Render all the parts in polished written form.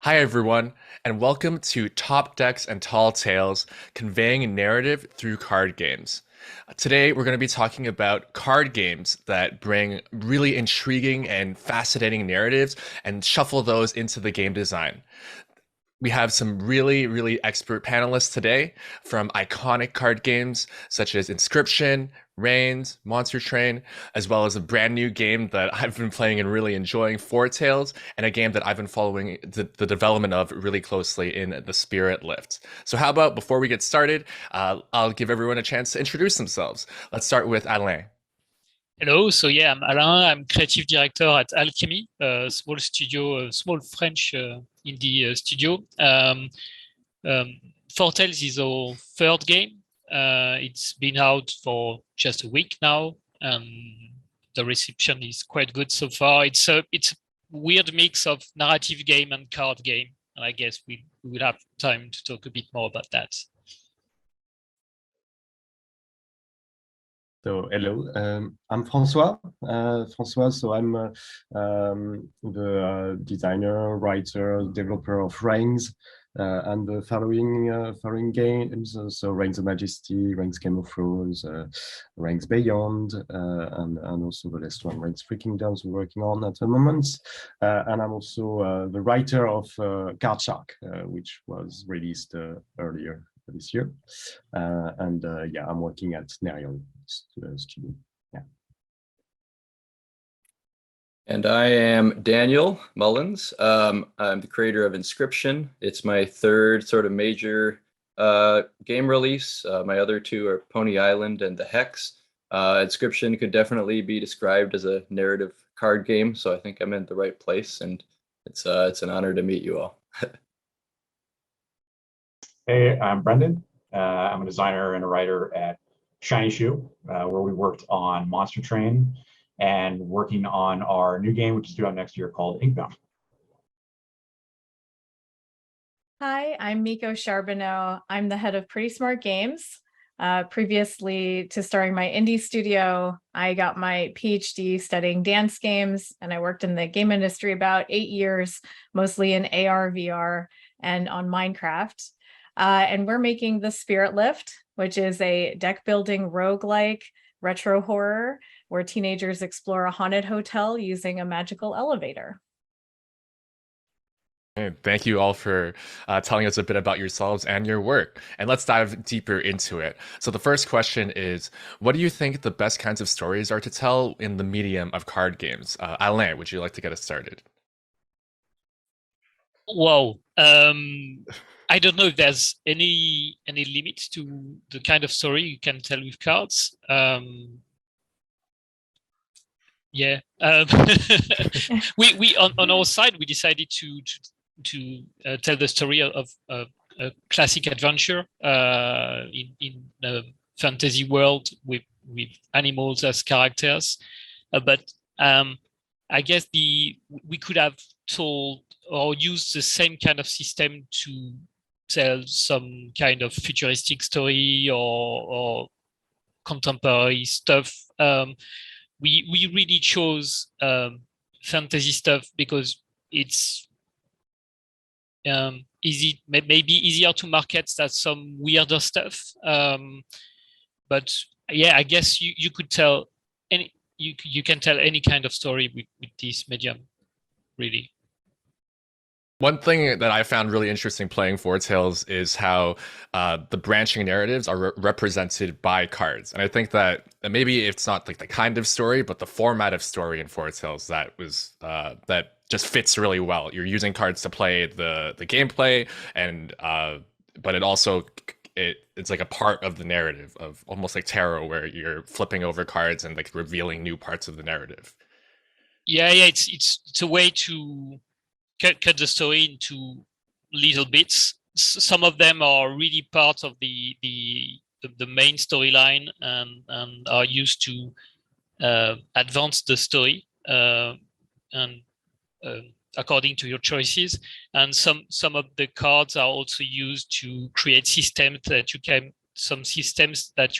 Hi, everyone, and welcome to Top Decks and Tall Tales, conveying a narrative through card games. Today, we're going to be talking about card games that bring really intriguing and fascinating narratives and shuffle those into the game design. We have some really expert panelists today from iconic card games such as Inscription, Reigns, Monster Train, as well as a brand new game that I've been playing and really enjoying, Four Tales, and a game that I've been following the development of really closely in the Spirit Lift. So, how about before we get started, I'll give everyone a chance to introduce themselves. Let's start with Alain. Hello, so yeah, I'm Alain. I'm creative director at Alchemy, a small studio, a small French indie studio. Fortales is our third game. It's been out for just a week now, and the reception is quite good so far. It's a weird mix of narrative game and card game, and I guess we will have time to talk a bit more about that. So hello, I'm François. François, so I'm the designer, writer, developer of Reigns and the following games. So Reigns of Majesty, Reigns Game of Thrones, Reigns Beyond, and also the last one, Reigns Three Kingdoms, we're working on at the moment. And I'm also the writer of Card Shark, which was released earlier this year. Yeah, I'm working at Nerion Studio. Yeah. And I am Daniel Mullins. I'm the creator of Inscription. It's my third sort of major game release. My other two are Pony Island and The Hex. Inscription could definitely be described as a narrative card game, so I think I'm in the right place, and it's an honor to meet you all. Hey, I'm Brendan. I'm a designer and a writer at Shiny Shoe, where we worked on Monster Train and working on our new game, which is due out next year, called Inkbound. Hi, I'm Miko Charbonneau. I'm the head of Pretty Smart Games. Previously to starting my indie studio, I got my PhD studying dance games, and I worked in the game industry about 8 years, mostly in AR, VR, and on Minecraft. And we're making the Spirit Lift, which is a deck building roguelike retro horror where teenagers explore a haunted hotel using a magical elevator. Thank you all for telling us a bit about yourselves and your work. And let's dive deeper into it. So the first question is, what do you think the best kinds of stories are to tell in the medium of card games? Alain, would you like to get us started? Wow. I don't know if there's any limit to the kind of story you can tell with cards. Yeah. We on our side we decided to tell the story of a classic adventure in a fantasy world with animals as characters, but I guess we could have told or used the same kind of system to tell some kind of futuristic story or contemporary stuff. We really chose fantasy stuff because it's easy, maybe easier to market than some weirder stuff. But yeah, I guess you could tell you can tell any kind of story with this medium, really. One thing that I found really interesting playing Four Tales is how the branching narratives are represented by cards, and I think that maybe it's not like the kind of story, but the format of story in Four Tales that just fits really well. You're using cards to play the gameplay, and but it's like a part of the narrative of almost like tarot, where you're flipping over cards and like revealing new parts of the narrative. Yeah, it's a way to cut the story into little bits. Some of them are really part of the main storyline and are used to advance the story and according to your choices. And some of the cards are also used to create systems that you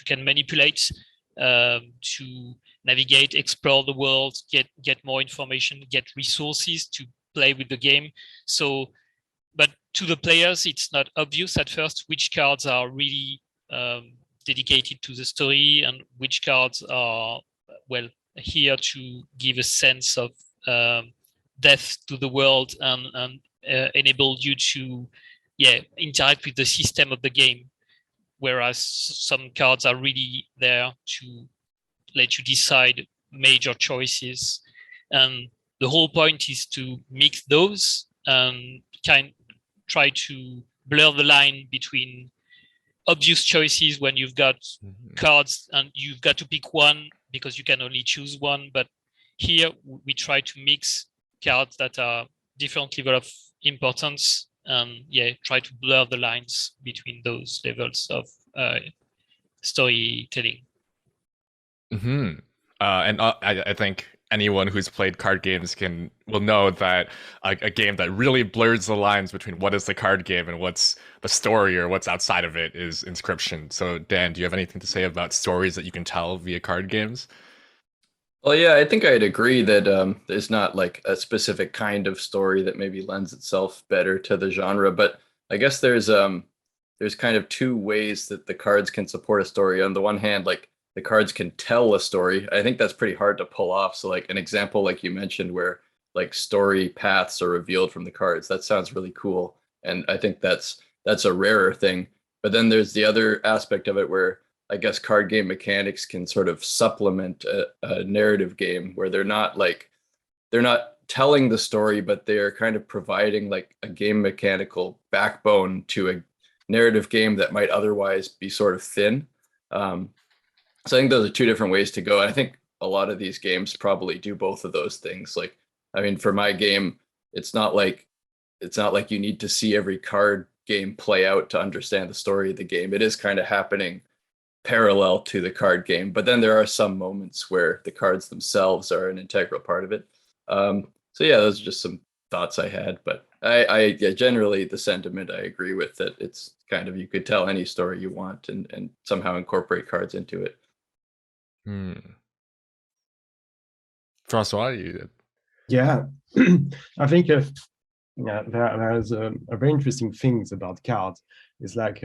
can manipulate to navigate, explore the world, get more information, get resources to play with the game. So but to the players, it's not obvious at first which cards are really dedicated to the story and which cards are, well, here to give a sense of depth to the world and enable you to interact with the system of the game, whereas some cards are really there to let you decide major choices. And the whole point is to mix those and try to blur the line between obvious choices when you've got cards and you've got to pick one because you can only choose one. But here we try to mix cards that are different level of importance and try to blur the lines between those levels of storytelling. And I think anyone who's played card games will know that a game that really blurs the lines between what is the card game and what's the story or what's outside of it is Inscription. So Dan, do you have anything to say about stories that you can tell via card games? Well, yeah, I think I'd agree that there's not like a specific kind of story that maybe lends itself better to the genre, but I guess there's kind of two ways that the cards can support a story. On the one hand, like the cards can tell a story. I think that's pretty hard to pull off. So like an example, like you mentioned, where like story paths are revealed from the cards, that sounds really cool. And I think that's a rarer thing. But then there's the other aspect of it where I guess card game mechanics can sort of supplement a narrative game where they're not telling the story, but they're kind of providing like a game mechanical backbone to a narrative game that might otherwise be sort of thin. So I think those are two different ways to go. And I think a lot of these games probably do both of those things. Like, I mean, for my game, it's not like you need to see every card game play out to understand the story of the game. It is kind of happening parallel to the card game, but then there are some moments where the cards themselves are an integral part of it. So yeah, those are just some thoughts I had, but I generally the sentiment I agree with, that it's kind of, you could tell any story you want and somehow incorporate cards into it. Francois, you did. Yeah, I think there's a very interesting things about cards. It's like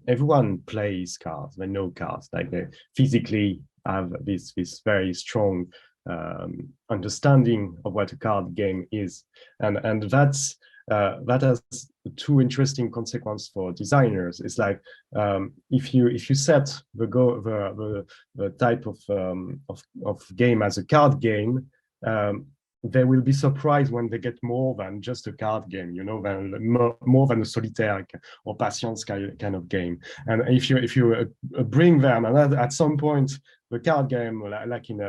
everyone plays cards, they know cards, like they physically have this very strong understanding of what a card game is, and that has two interesting consequences for designers. It's like if you set the type of game as a card game, they will be surprised when they get more than just a card game, you know, more than a solitaire or patience kind of game. And if you bring them, and at some point, the card game, like in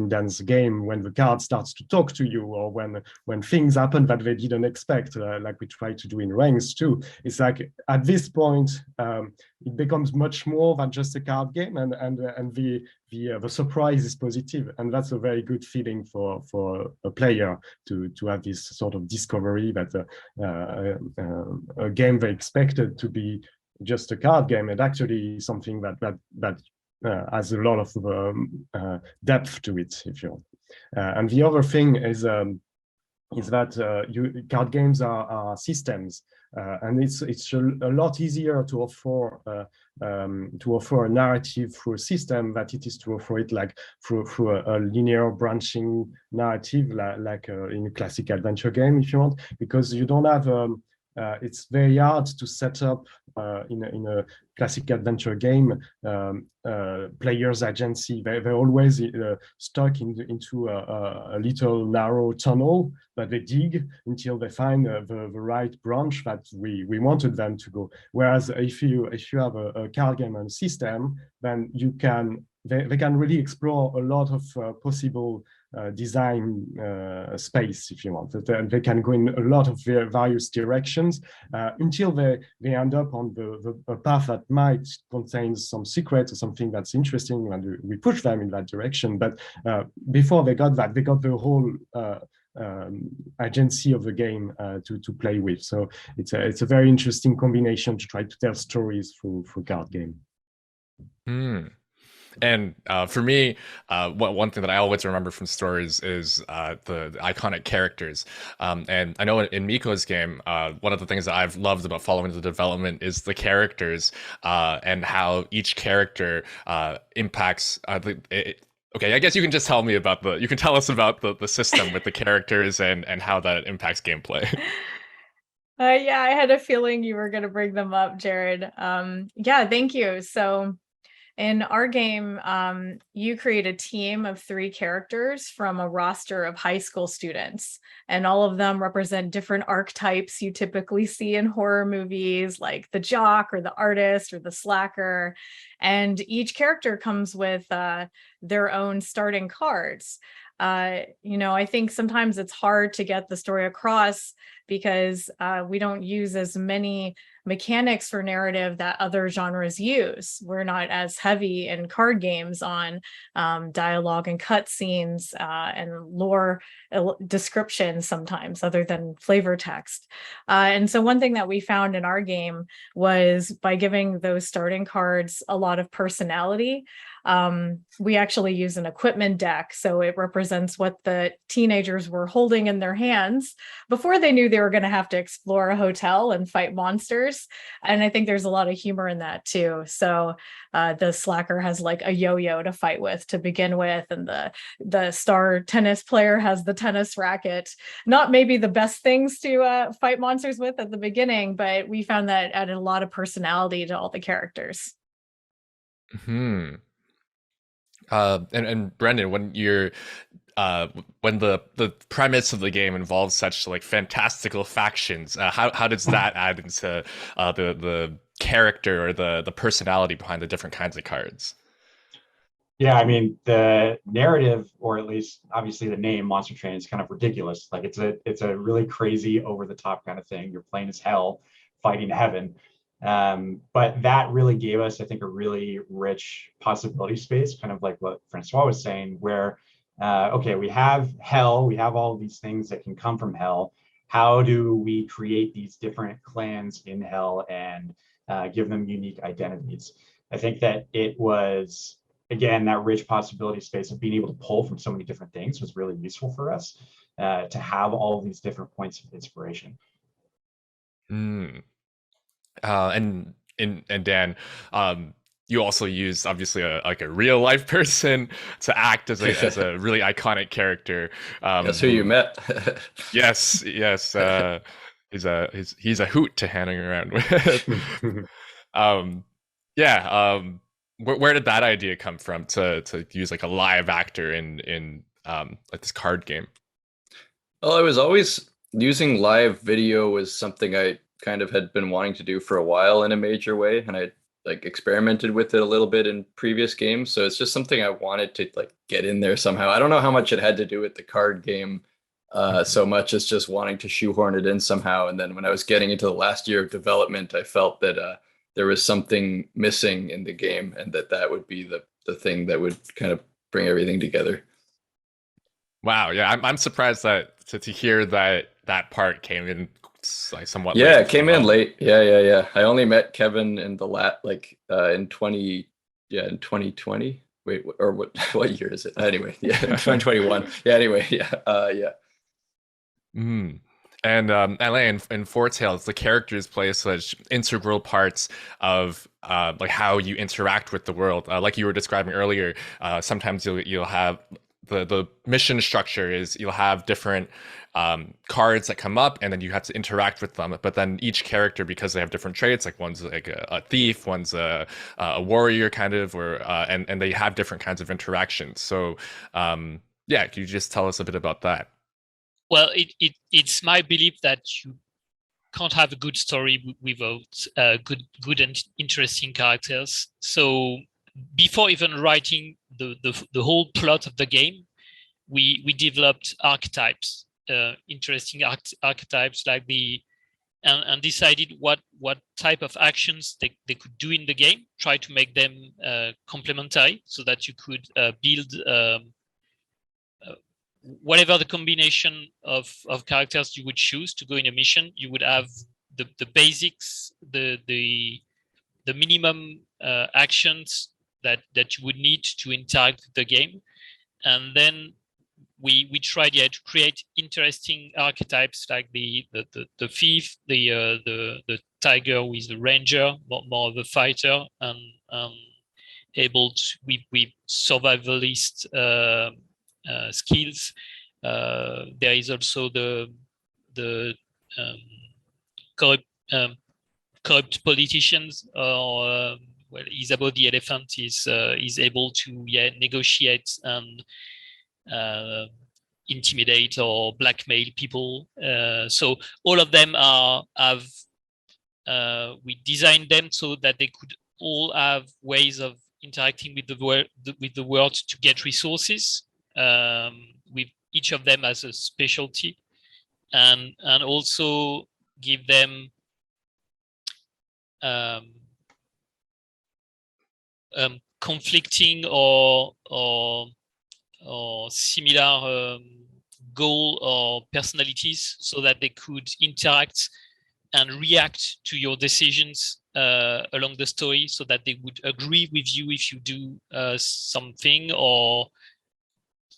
Dan's game, when the card starts to talk to you, or when things happen that they didn't expect, like we try to do in Ranks too, it's like at this point it becomes much more than just a card game, and the surprise is positive, and that's a very good feeling for a player to have this sort of discovery that a game they expected to be just a card game, and actually something that has a lot of depth to it, if you want. And the other thing is that card games are systems, and it's a lot easier to offer a narrative through a system than it is to offer it like through a linear branching narrative, like in a classic adventure game, if you want, because you don't have it's very hard to set up in a classic adventure game players' agency. They're always stuck into a little narrow tunnel that they dig until they find the right branch that we wanted them to go. Whereas if you have a card game and a system, then they can really explore a lot of possible design space, if you want. They can go in a lot of various directions until they end up on the path that might contain some secret or something that's interesting, and we push them in that direction. But before they got that, they got the whole agency of the game to play with. So it's a very interesting combination to try to tell stories through card game. And for me, one thing that I always remember from stories is the iconic characters. And I know in Miko's game, one of the things that I've loved about following the development is the characters and how each character impacts okay, I guess you can just tell me about you can tell us about the system with the characters and how that impacts gameplay. Yeah, I had a feeling you were going to bring them up, Jared. Yeah, thank you. So in our game, you create a team of 3 characters from a roster of high school students, and all of them represent different archetypes you typically see in horror movies, like the jock or the artist or the slacker. And each character comes with their own starting cards. I think sometimes it's hard to get the story across because we don't use as many mechanics for narrative that other genres use. We're not as heavy in card games on dialogue and cutscenes and lore descriptions sometimes, other than flavor text. And so one thing that we found in our game was by giving those starting cards a lot of personality, we actually use an equipment deck. So it represents what the teenagers were holding in their hands before they knew they were going to have to explore a hotel and fight monsters. And I think there's a lot of humor in that too. So the slacker has like a yo-yo to fight with to begin with, and the star tennis player has the tennis racket. Not maybe the best things to fight monsters with at the beginning, but we found that added a lot of personality to all the characters. Hmm. And Brendan, when the premise of the game involves such like fantastical factions, how does that add into the character or the personality behind the different kinds of cards? Yeah, I mean the narrative, or at least obviously the name Monster Train, is kind of ridiculous. Like it's a really crazy, over the top kind of thing. You're playing as hell, fighting heaven. But that really gave us, I think, a really rich possibility space, kind of like what Francois was saying, where okay, we have hell, we have all these things that can come from hell. How do we create these different clans in hell and give them unique identities? I think that it was, again, that rich possibility space of being able to pull from so many different things was really useful for us to have all of these different points of inspiration. Mm. And Dan, you also use obviously like a real life person to act as a really iconic character. That's who you met. Yes. He's a hoot to hang around with. um, yeah. Where did that idea come from to use like a live actor in like this card game? Well, I was always using live video was something I kind of had been wanting to do for a while in a major way, and I like experimented with it a little bit in previous games. So it's just something I wanted to like get in there somehow. I don't know how much it had to do with the card game so much as just wanting to shoehorn it in somehow. And then when I was getting into the last year of development, I felt that there was something missing in the game, and that would be the thing that would kind of bring everything together. Wow, yeah, I'm surprised that to hear that part came in like somewhat Yeah, late it came in late. Yeah. I only met Kevin in the in 2020. Wait, or what year is it? Anyway, yeah, 2021. Yeah, anyway, yeah. Mm. And LA in Four Tales, the characters play such integral parts of like how you interact with the world. Like you were describing earlier, sometimes you'll have the mission structure is you'll have different cards that come up, and then you have to interact with them. But then each character, because they have different traits, like one's like a thief, one's a warrior, kind of, or and they have different kinds of interactions. So yeah, could you just tell us a bit about that? Well, it's my belief that you can't have a good story without good and interesting characters. So before even writing the whole plot of the game, we developed archetypes, interesting archetypes, like and decided what type of actions they could do in the game, try to make them complementary so that you could build whatever the combination of characters you would choose to go in a mission. You would have the basics, the minimum actions that you would need to interact with the game. And then we tried to create interesting archetypes like the thief, the tiger with the ranger, more of a fighter, and able to with survivalist skills. There is also the corrupt politicians, or well, Isabeau the elephant is able to negotiate and intimidate or blackmail people. So all of them have we designed them so that they could all have ways of interacting with the world to get resources. With each of them as a specialty, and also give them conflicting or similar goal or personalities, so that they could interact and react to your decisions along the story, so that they would agree with you if you do something, or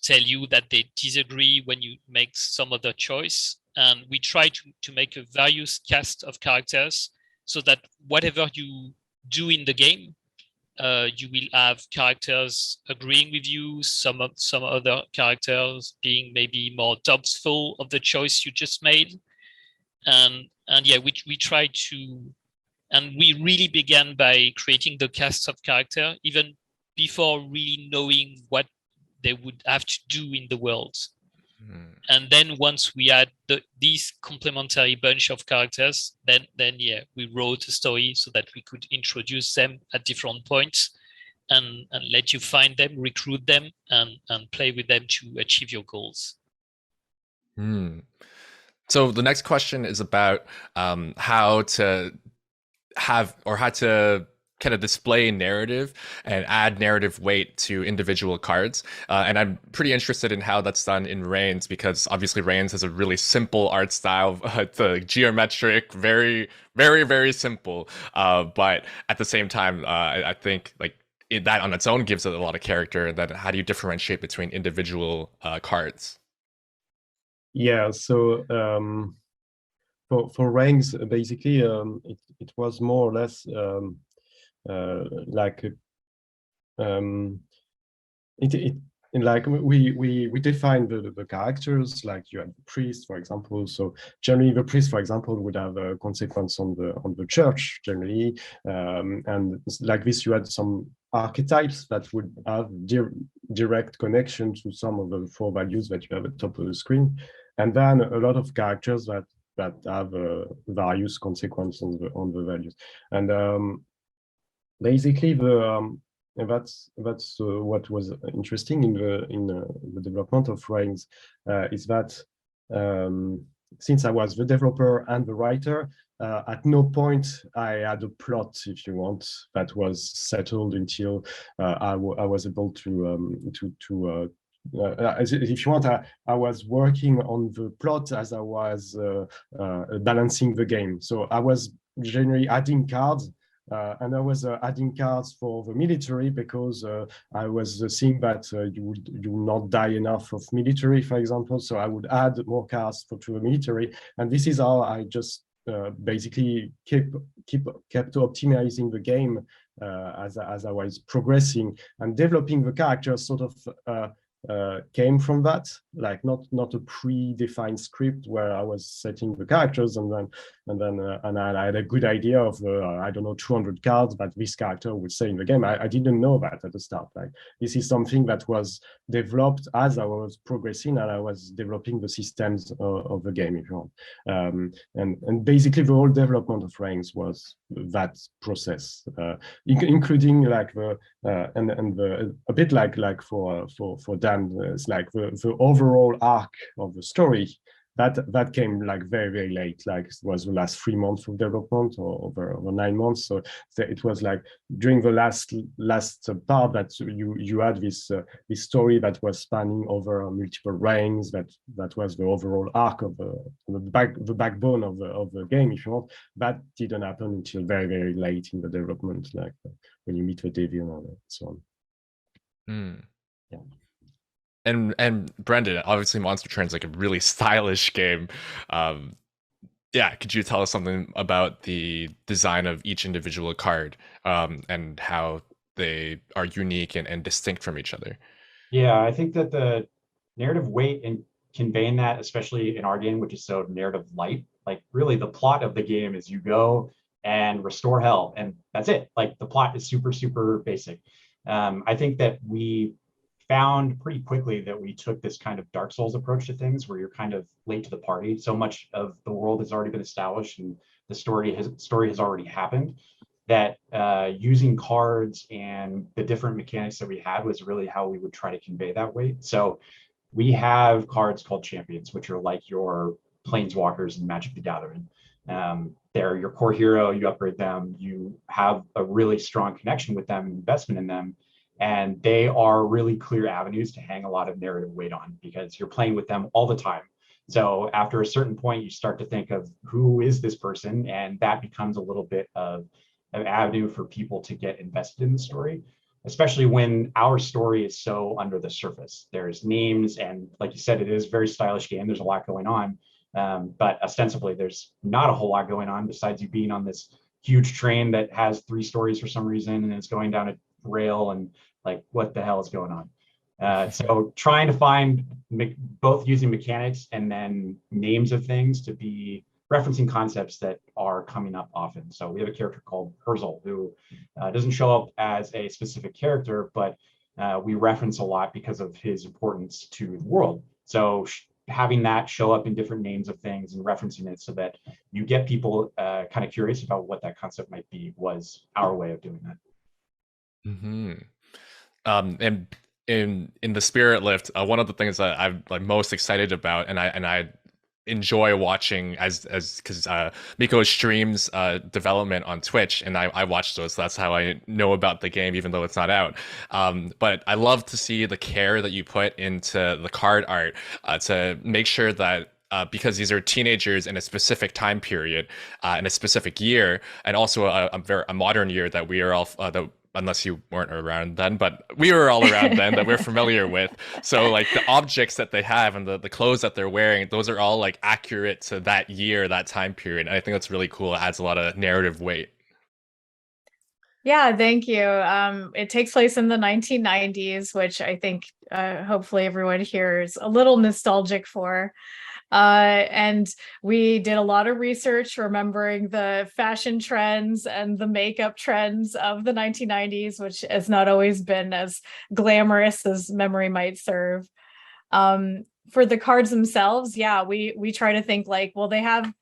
tell you that they disagree when you make some other choice. And we try to make a various cast of characters, so that whatever you do in the game, you will have characters agreeing with you, some other characters being maybe more doubtful of the choice you just made. And yeah, we try to, and we really began by creating the cast of character even before really knowing what they would have to do in the world. And then once we had these complementary bunch of characters, then yeah, we wrote a story so that we could introduce them at different points, and let you find them, recruit them, and play with them to achieve your goals. So the next question is about how to kind of display narrative and add narrative weight to individual cards. And I'm pretty interested in how that's done in Reigns, because obviously Reigns has a really simple art style. It's a geometric, very, very, very simple. But at the same time, I think like that on its own gives it a lot of character. And then how do you differentiate between individual cards? Yeah, so for Reigns, basically, it was more or less like like we define the characters, like you have the priest, for example. So generally the priest, for example, would have a consequence on the church generally, and like this you had some archetypes that would have direct connection to some of the 4 values that you have at the top of the screen, and then a lot of characters that have various consequences on the values. And basically that's what was interesting in the development of Reigns, is that since I was the developer and the writer, at no point I had a plot, if you want, that was settled until I was able to if you want, I was working on the plot as I was balancing the game. So I was generally adding cards, and I was adding cards for the military, because I was seeing that you would not die enough of military, for example. So I would add more cards to the military, and this is how I just basically kept optimizing the game as I was progressing, and developing the characters sort of came from that, like not a predefined script where I was setting the characters and I had a good idea of I don't know, 200 cards that this character would say in the game. I didn't know that at the start. Like, this is something that was developed as I was progressing and I was developing the systems of the game, if you want. And basically the whole development of Reigns was that process, including like the a bit like for Dan, it's like the overall arc of the story that came like very late, like it was the last 3 months of development, or over 9 months. So it was like during the last part that you had this story that was spanning over multiple reigns, that was the overall arc of the backbone of the game, if you want. That didn't happen until very late in the development, like when you meet the devil and so on. Yeah. And Brendan, obviously Monster Train's like a really stylish game. Yeah, could you tell us something about the design of each individual card, and how they are unique and distinct from each other? Yeah, I think that the narrative weight in conveying that, especially in our game, which is so narrative light, like really the plot of the game is you go and restore hell, and that's it. Like the plot is super basic. I think that we found pretty quickly that we took this kind of Dark Souls approach to things, where you're kind of late to the party. So much of the world has already been established, and the story has already happened, that using cards and the different mechanics that we had was really how we would try to convey that weight. So we have cards called champions, which are like your planeswalkers in Magic the Gathering. They're your core hero, you upgrade them, you have a really strong connection with them, investment in them, and they are really clear avenues to hang a lot of narrative weight on, because you're playing with them all the time. So after a certain point, you start to think of who is this person, and that becomes a little bit of an avenue for people to get invested in the story, especially when our story is so under the surface. There's names, and like you said, it is a very stylish game. There's a lot going on, but ostensibly there's not a whole lot going on besides you being on this huge train that has 3 stories for some reason, and it's going down a rail, and like, what the hell is going on? So trying to find both using mechanics and then names of things to be referencing concepts that are coming up often. So we have a character called Herzl, who doesn't show up as a specific character, but we reference a lot because of his importance to the world. So having that show up in different names of things and referencing it so that you get people kind of curious about what that concept might be was our way of doing that. And in the Spirit Lift, one of the things that I'm like most excited about, and I enjoy watching as because Miko streams development on Twitch, and I watch those. So that's how I know about the game, even though it's not out. But I love to see the care that you put into the card art to make sure that because these are teenagers in a specific time period, in a specific year, and also a modern year that we are all unless you weren't around then, but we were all around then, that we're familiar with. So like the objects that they have and the clothes that they're wearing, those are all like accurate to that year, that time period. And I think that's really cool. It adds a lot of narrative weight. Yeah, thank you. It takes place in the 1990s, which I think hopefully everyone here is a little nostalgic for. And we did a lot of research remembering the fashion trends and the makeup trends of the 1990s, which has not always been as glamorous as memory might serve. For the cards themselves, yeah, we try to think like, well, they have,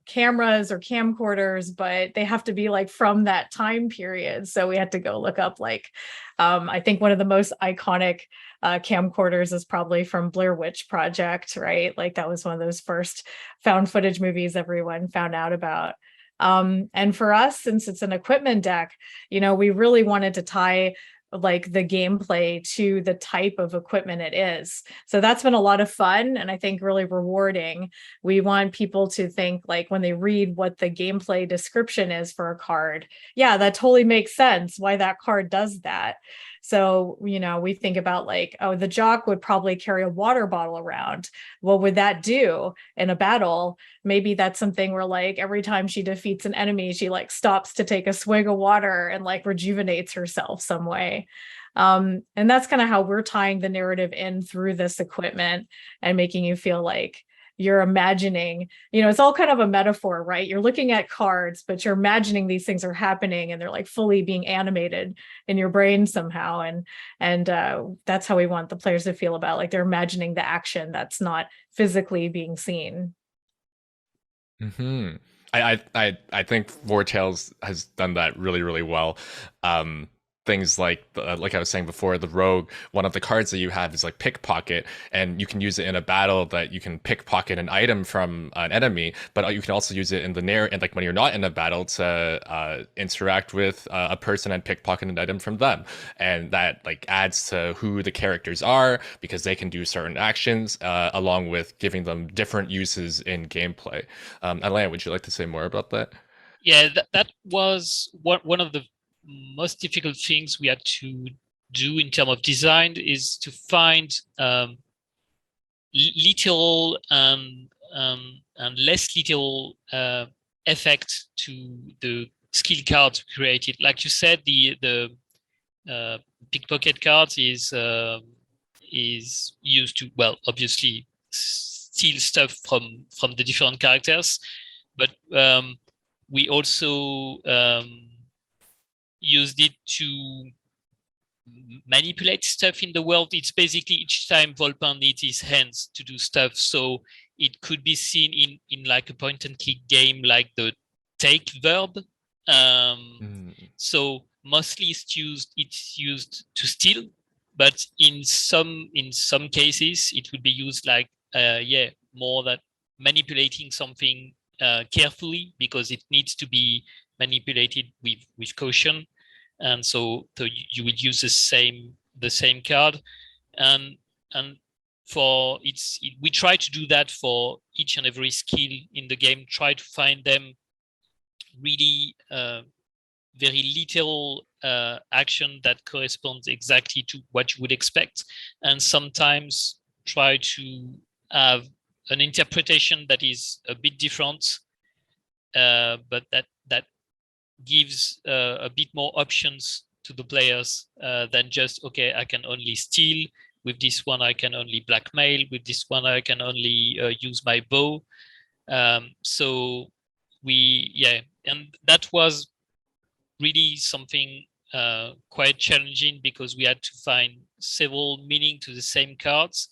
cameras or camcorders, but they have to be like from that time period. So we had to go look up like, I think one of the most iconic camcorders is probably from Blair Witch Project, right? Like that was one of those first found footage movies everyone found out about. And for us, since it's an equipment deck, we really wanted to tie like the gameplay to the type of equipment it is. So that's been a lot of fun and I think really rewarding. We want people to think like when they read what the gameplay description is for a card, yeah, that totally makes sense why that card does that. So, we think about like, oh, the jock would probably carry a water bottle around. What would that do in a battle? Maybe that's something where like every time she defeats an enemy, she like stops to take a swig of water and like rejuvenates herself some way. And that's kind of how we're tying the narrative in through this equipment and making you feel like you're imagining, it's all kind of a metaphor, right? You're looking at cards, but you're imagining these things are happening and they're like fully being animated in your brain somehow. And that's how we want the players to feel about like they're imagining the action that's not physically being seen. I think Vortales has done that really, really well. things like I was saying before, the rogue, one of the cards that you have is like pickpocket, and you can use it in a battle that you can pickpocket an item from an enemy, but you can also use it in the and like when you're not in a battle to interact with a person and pickpocket an item from them, and that like adds to who the characters are because they can do certain actions, along with giving them different uses in gameplay. Alan, would you like to say more about that? Yeah, that was one of the most difficult things we had to do in terms of design, is to find literal and less literal effect to the skill cards created. Like you said, the pickpocket card is used to, well, obviously steal stuff from the different characters, but we also used it to manipulate stuff in the world. It's basically each time Volpin needs his hands to do stuff, so it could be seen in like a point and click game like the take verb. So mostly it's used to steal, but in some cases it would be used like more that manipulating something carefully, because it needs to be manipulated with caution, and so you would use the same card, and we try to do that for each and every skill in the game. Try to find them really very little action that corresponds exactly to what you would expect, and sometimes try to have an interpretation that is a bit different, but that gives a bit more options to the players than just, okay, I can only steal, with this one I can only blackmail, with this one I can only use my bow. So and that was really something quite challenging, because we had to find several meaning to the same cards,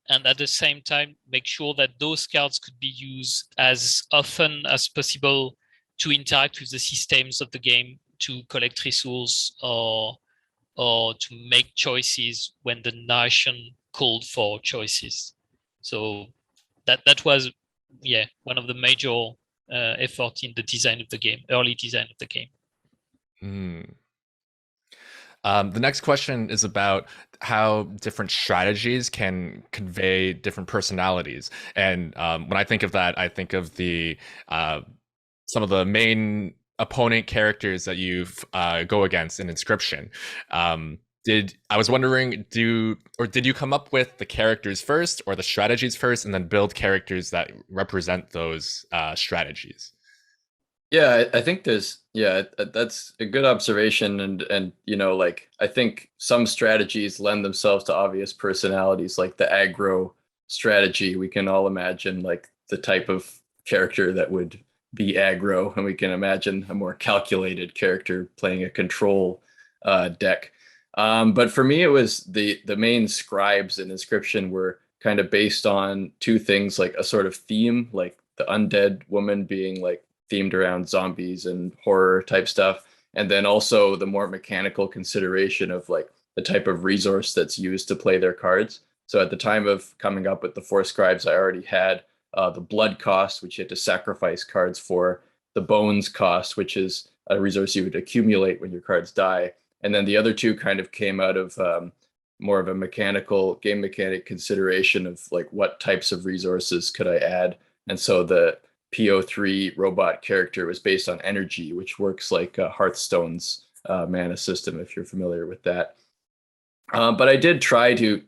and at the same time make sure that those cards could be used as often as possible to interact with the systems of the game, to collect resources, or to make choices when the narration called for choices. So that was one of the major effort in the design of the game, early design of the game. The next question is about how different strategies can convey different personalities. And when I think of that, I think of the some of the main opponent characters that you go against in Inscription. I was wondering, did you come up with the characters first or the strategies first, and then build characters that represent those strategies? Yeah, I think that's a good observation, and like I think some strategies lend themselves to obvious personalities, like the aggro strategy. We can all imagine like the type of character that would be aggro, and we can imagine a more calculated character playing a control deck. But for me, it was the main scribes in Inscription were kind of based on two things, like a sort of theme, like the undead woman being like themed around zombies and horror type stuff, and then also the more mechanical consideration of like the type of resource that's used to play their cards. So at the time of coming up with the four scribes, I already had the blood cost, which you had to sacrifice cards for, the bones cost, which is a resource you would accumulate when your cards die, and then the other two kind of came out of more of a mechanical game mechanic consideration of like what types of resources could I add. And so the PO3 robot character was based on energy, which works like Hearthstone's mana system, if you're familiar with that. But I did try to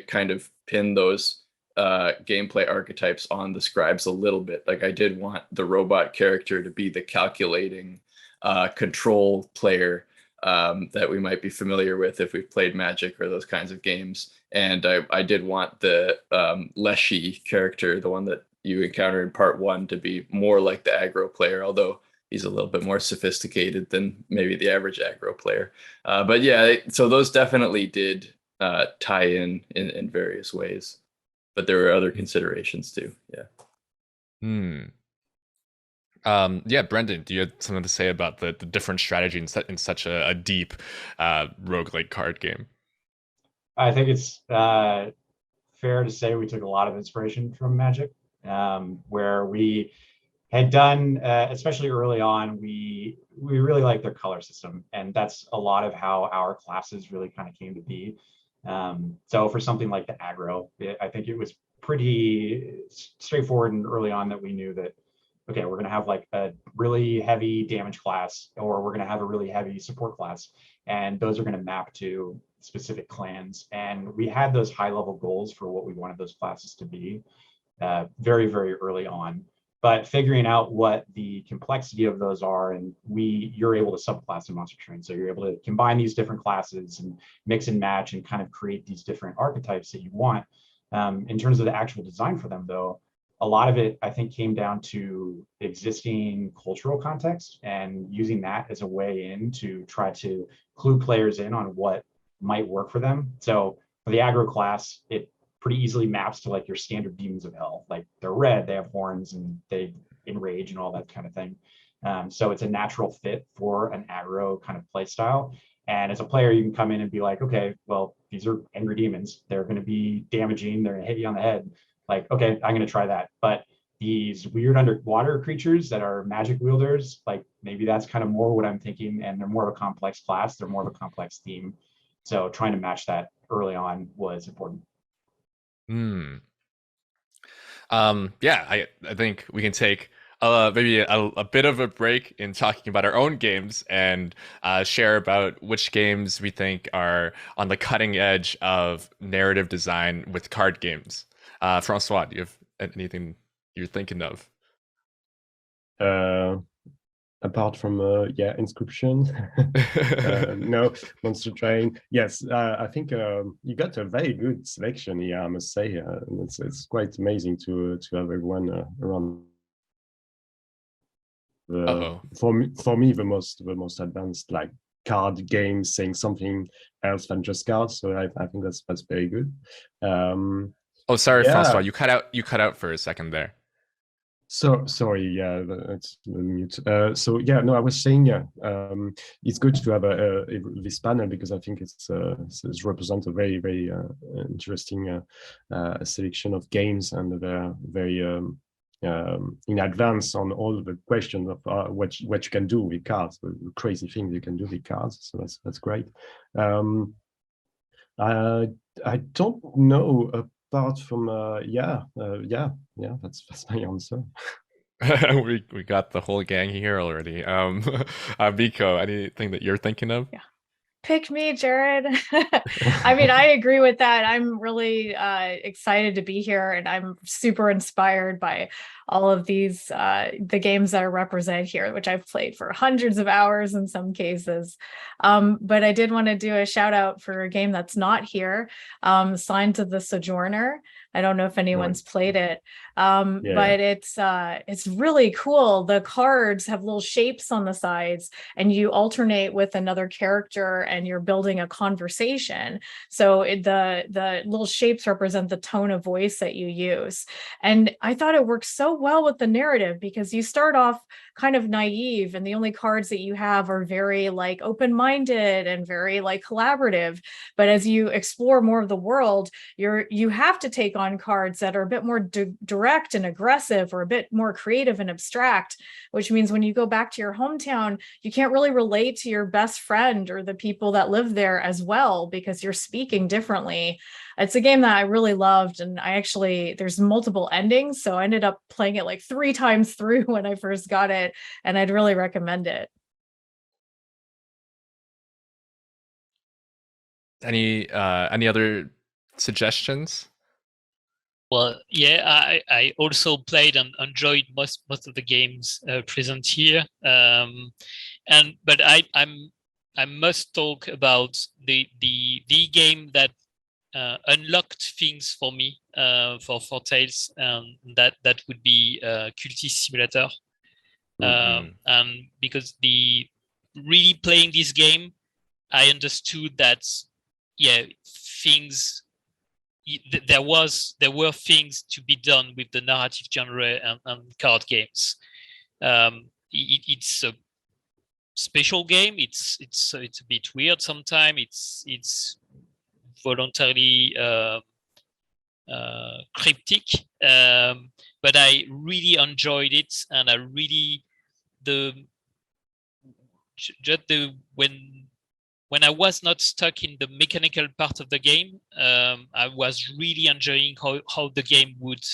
kind of pin those gameplay archetypes on the scribes a little bit. Like I did want the robot character to be the calculating control player that we might be familiar with if we've played Magic or those kinds of games. And I did want the Leshy character, the one that you encounter in part 1, to be more like the aggro player, although he's a little bit more sophisticated than maybe the average aggro player. But yeah, so those definitely did tie in various ways, but there were other considerations too. Yeah. Yeah, Brendan, do you have something to say about the different strategy in such a deep roguelike card game? I think it's fair to say we took a lot of inspiration from Magic, where we had done, especially early on, we really liked their color system, and that's a lot of how our classes really kind of came to be. So for something like the aggro, I think it was pretty straightforward and early on that we knew that, okay, we're going to have like a really heavy damage class, or we're going to have a really heavy support class, and those are going to map to specific clans. And we had those high level goals for what we wanted those classes to be very, very early on. But figuring out what the complexity of those are, and you're able to subclass in Monster Train. So you're able to combine these different classes and mix and match and kind of create these different archetypes that you want. In terms of the actual design for them, though, a lot of it, I think, came down to existing cultural context and using that as a way in to try to clue players in on what might work for them. So for the aggro class, it pretty easily maps to like your standard demons of hell. Like they're red, they have horns, and they enrage and all that kind of thing. So it's a natural fit for an aggro kind of play style. And as a player, you can come in and be like, okay, well, these are angry demons. They're going to be damaging. They're going to hit you on the head. Like, okay, I'm going to try that. But these weird underwater creatures that are magic wielders, like maybe that's kind of more what I'm thinking. And they're more of a complex class. They're more of a complex theme. So trying to match that early on was important. Hmm. Yeah, I think we can take maybe a bit of a break in talking about our own games and share about which games we think are on the cutting edge of narrative design with card games. Francois, do you have anything you're thinking of? Apart from Inscription, no, Monster Train. Yes, I think you got a very good selection here, I must say. It's quite amazing to have everyone around. Uh-oh. For me, the most advanced like card games saying something else than just cards. So I think that's very good. Oh, sorry, yeah. Francois, you cut out for a second there. So sorry, yeah, it's mute. So yeah, no, I was saying, yeah, it's good to have this panel because I think it's represent a very, very interesting selection of games, and they're very in advance on all the questions of what you can do with cards, the crazy things you can do with cards. So that's great. I don't know. Apart from yeah, that's my answer. we got the whole gang here already. Miko, anything that you're thinking of? Yeah. Pick me, Jared. I mean, I agree with that. I'm really excited to be here, and I'm super inspired by all of these the games that are represented here, which I've played for hundreds of hours in some cases. But I did want to do a shout out for a game that's not here, Signs of the Sojourner. I don't know if anyone's played it, but it's really cool. The cards have little shapes on the sides, and you alternate with another character, and you're building a conversation. So the little shapes represent the tone of voice that you use. And I thought it works so well with the narrative because you start off kind of naive, and the only cards that you have are very like open-minded and very like collaborative. But as you explore more of the world, you have to take on cards that are a bit more direct and aggressive, or a bit more creative and abstract, which means when you go back to your hometown, you can't really relate to your best friend or the people that live there as well because you're speaking differently. It's a game that I really loved, and there's multiple endings, so I ended up playing it like 3 times through when I first got it, and I'd really recommend it. Any other suggestions? Well, yeah, I also played and enjoyed most of the games present here, but I must talk about the game that unlocked things for me for Tales, and that would be Cultist Simulator. And because really playing this game, I understood that there were things to be done with the narrative genre and card games. It's a special game. It's a bit weird sometimes. It's voluntarily cryptic, but I really enjoyed it, and I really when I was not stuck in the mechanical part of the game, I was really enjoying how the game would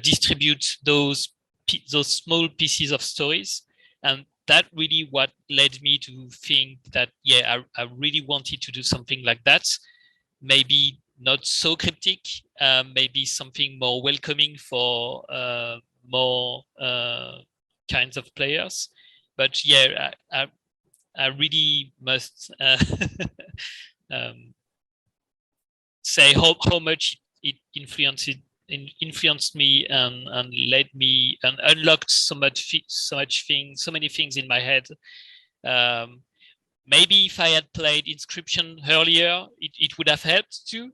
distribute those small pieces of stories, and that really what led me to think that I really wanted to do something like that. Maybe not so cryptic, maybe something more welcoming for more kinds of players. But yeah, I really must say how much it influenced me and led me and unlocked so many things in my head. Maybe if I had played Inscription earlier, it would have helped too.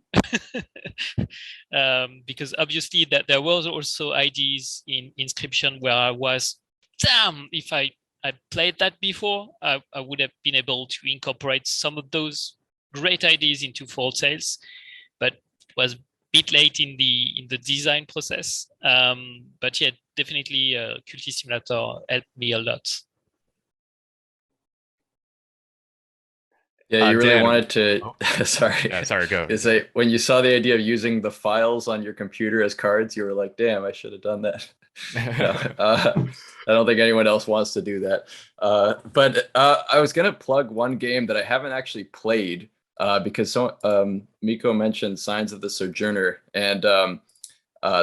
Because obviously that there was also ideas in Inscription where I was, damn, if I played that before, I would have been able to incorporate some of those great ideas into Fall Tales, but it was a bit late in the design process. But yeah, definitely Cultist Simulator helped me a lot. Yeah, you really Dan, wanted to. Sorry. Yeah, sorry, go. Is that when you saw the idea of using the files on your computer as cards, you were like, "Damn, I should have done that." No, I don't think anyone else wants to do that. But I was gonna plug one game that I haven't actually played because Miko mentioned Signs of the Sojourner, and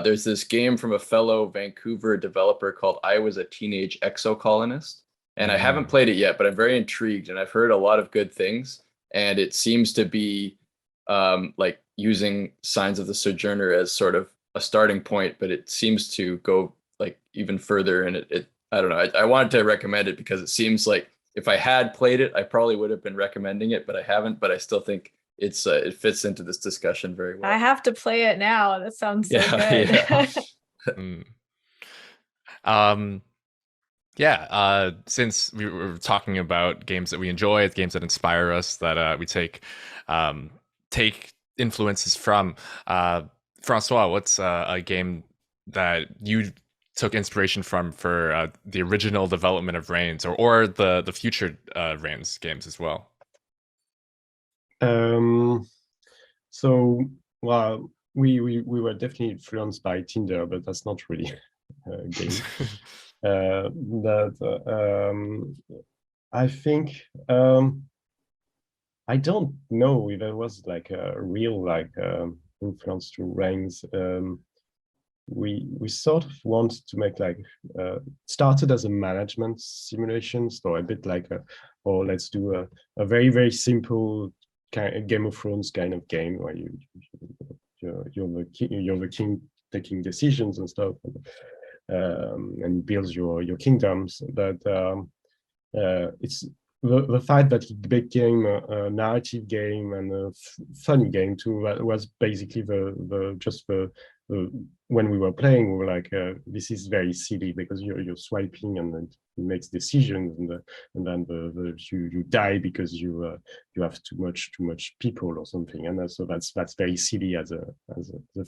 there's this game from a fellow Vancouver developer called I Was a Teenage Exocolonist. And I haven't played it yet, but I'm very intrigued, and I've heard a lot of good things. And it seems to be like using Signs of the Sojourner as sort of a starting point, but it seems to go like even further. And I don't know. I wanted to recommend it because it seems like if I had played it, I probably would have been recommending it, but I haven't. But I still think it fits into this discussion very well. I have to play it now. That sounds so good. Yeah. Since we were talking about games that we enjoy, games that inspire us, that we take influences from, Francois, what's a game that you took inspiration from for the original development of Reigns, or the future Reigns games as well? So, well, we were definitely influenced by Tinder, but that's not really a game. I think I don't know if there was like a real influence to Reigns. We sort of wanted to make started as a management simulation, so a bit like let's do a very, very simple kind of Game of Thrones kind of game where you're the king taking decisions and stuff, and builds your kingdoms. But it's the fact that it became a narrative game and a funny game too. That was basically the when we were playing, we were like, this is very silly because you're swiping and then it makes decisions, and then you die because you have too much people or something, and so that's very silly as a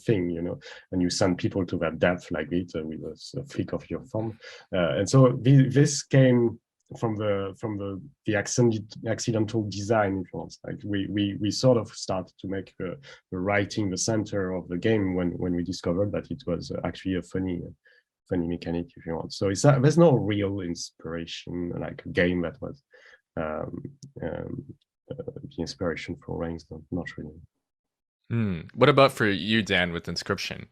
thing, you know, and you send people to their death like it with a flick of your thumb, and so this came from the accidental design influence. Like we sort of started to make the writing the center of the game when we discovered that it was actually a funny mechanic, if you want. So there's no real inspiration like a game that was the inspiration for Reigns. Not really. What about for you, Dan, with Inscription?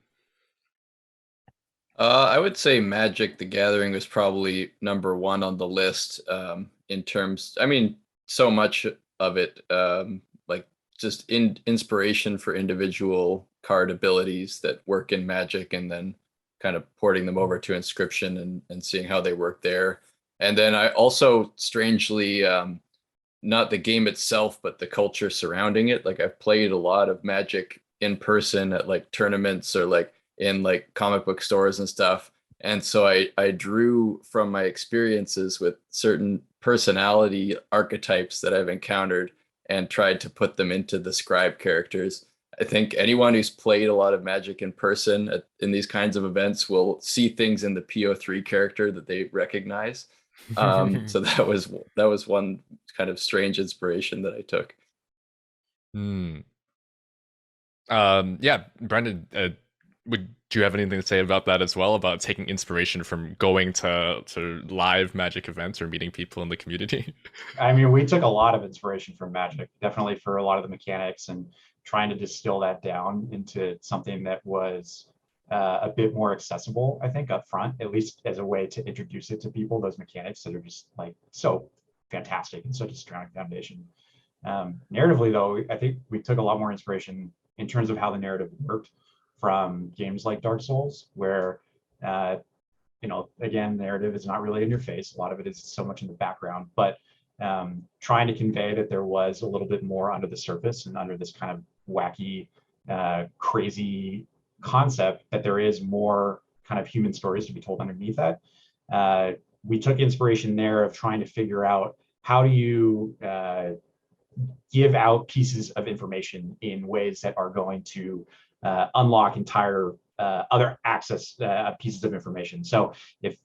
I would say Magic: The Gathering was probably number one on the list in terms. I mean, so much of it, like just inspiration for individual card abilities that work in Magic, and then kind of porting them over to Inscription and seeing how they work there. And then I also strangely, not the game itself, but the culture surrounding it. Like I've played a lot of Magic in person at like tournaments or like in like comic book stores and stuff. And so I drew from my experiences with certain personality archetypes that I've encountered and tried to put them into the scribe characters. I think anyone who's played a lot of Magic in person in these kinds of events will see things in the PO3 character that they recognize. So that was one kind of strange inspiration that I took. Hmm. Yeah, Brendan, would do you have anything to say about that as well, about taking inspiration from going to live Magic events or meeting people in the community? I mean, we took a lot of inspiration from Magic, definitely for a lot of the mechanics, and trying to distill that down into something that was a bit more accessible, I think, up front, at least as a way to introduce it to people, those mechanics that are just like so fantastic and such a strong foundation. Narratively, though, I think we took a lot more inspiration in terms of how the narrative worked from games like Dark Souls, where again, narrative is not really in your face. A lot of it is so much in the background, but trying to convey that there was a little bit more under the surface and under this kind of wacky, crazy concept, that there is more kind of human stories to be told underneath that. We took inspiration there of trying to figure out how do you give out pieces of information in ways that are going to unlock entire other access pieces of information. So if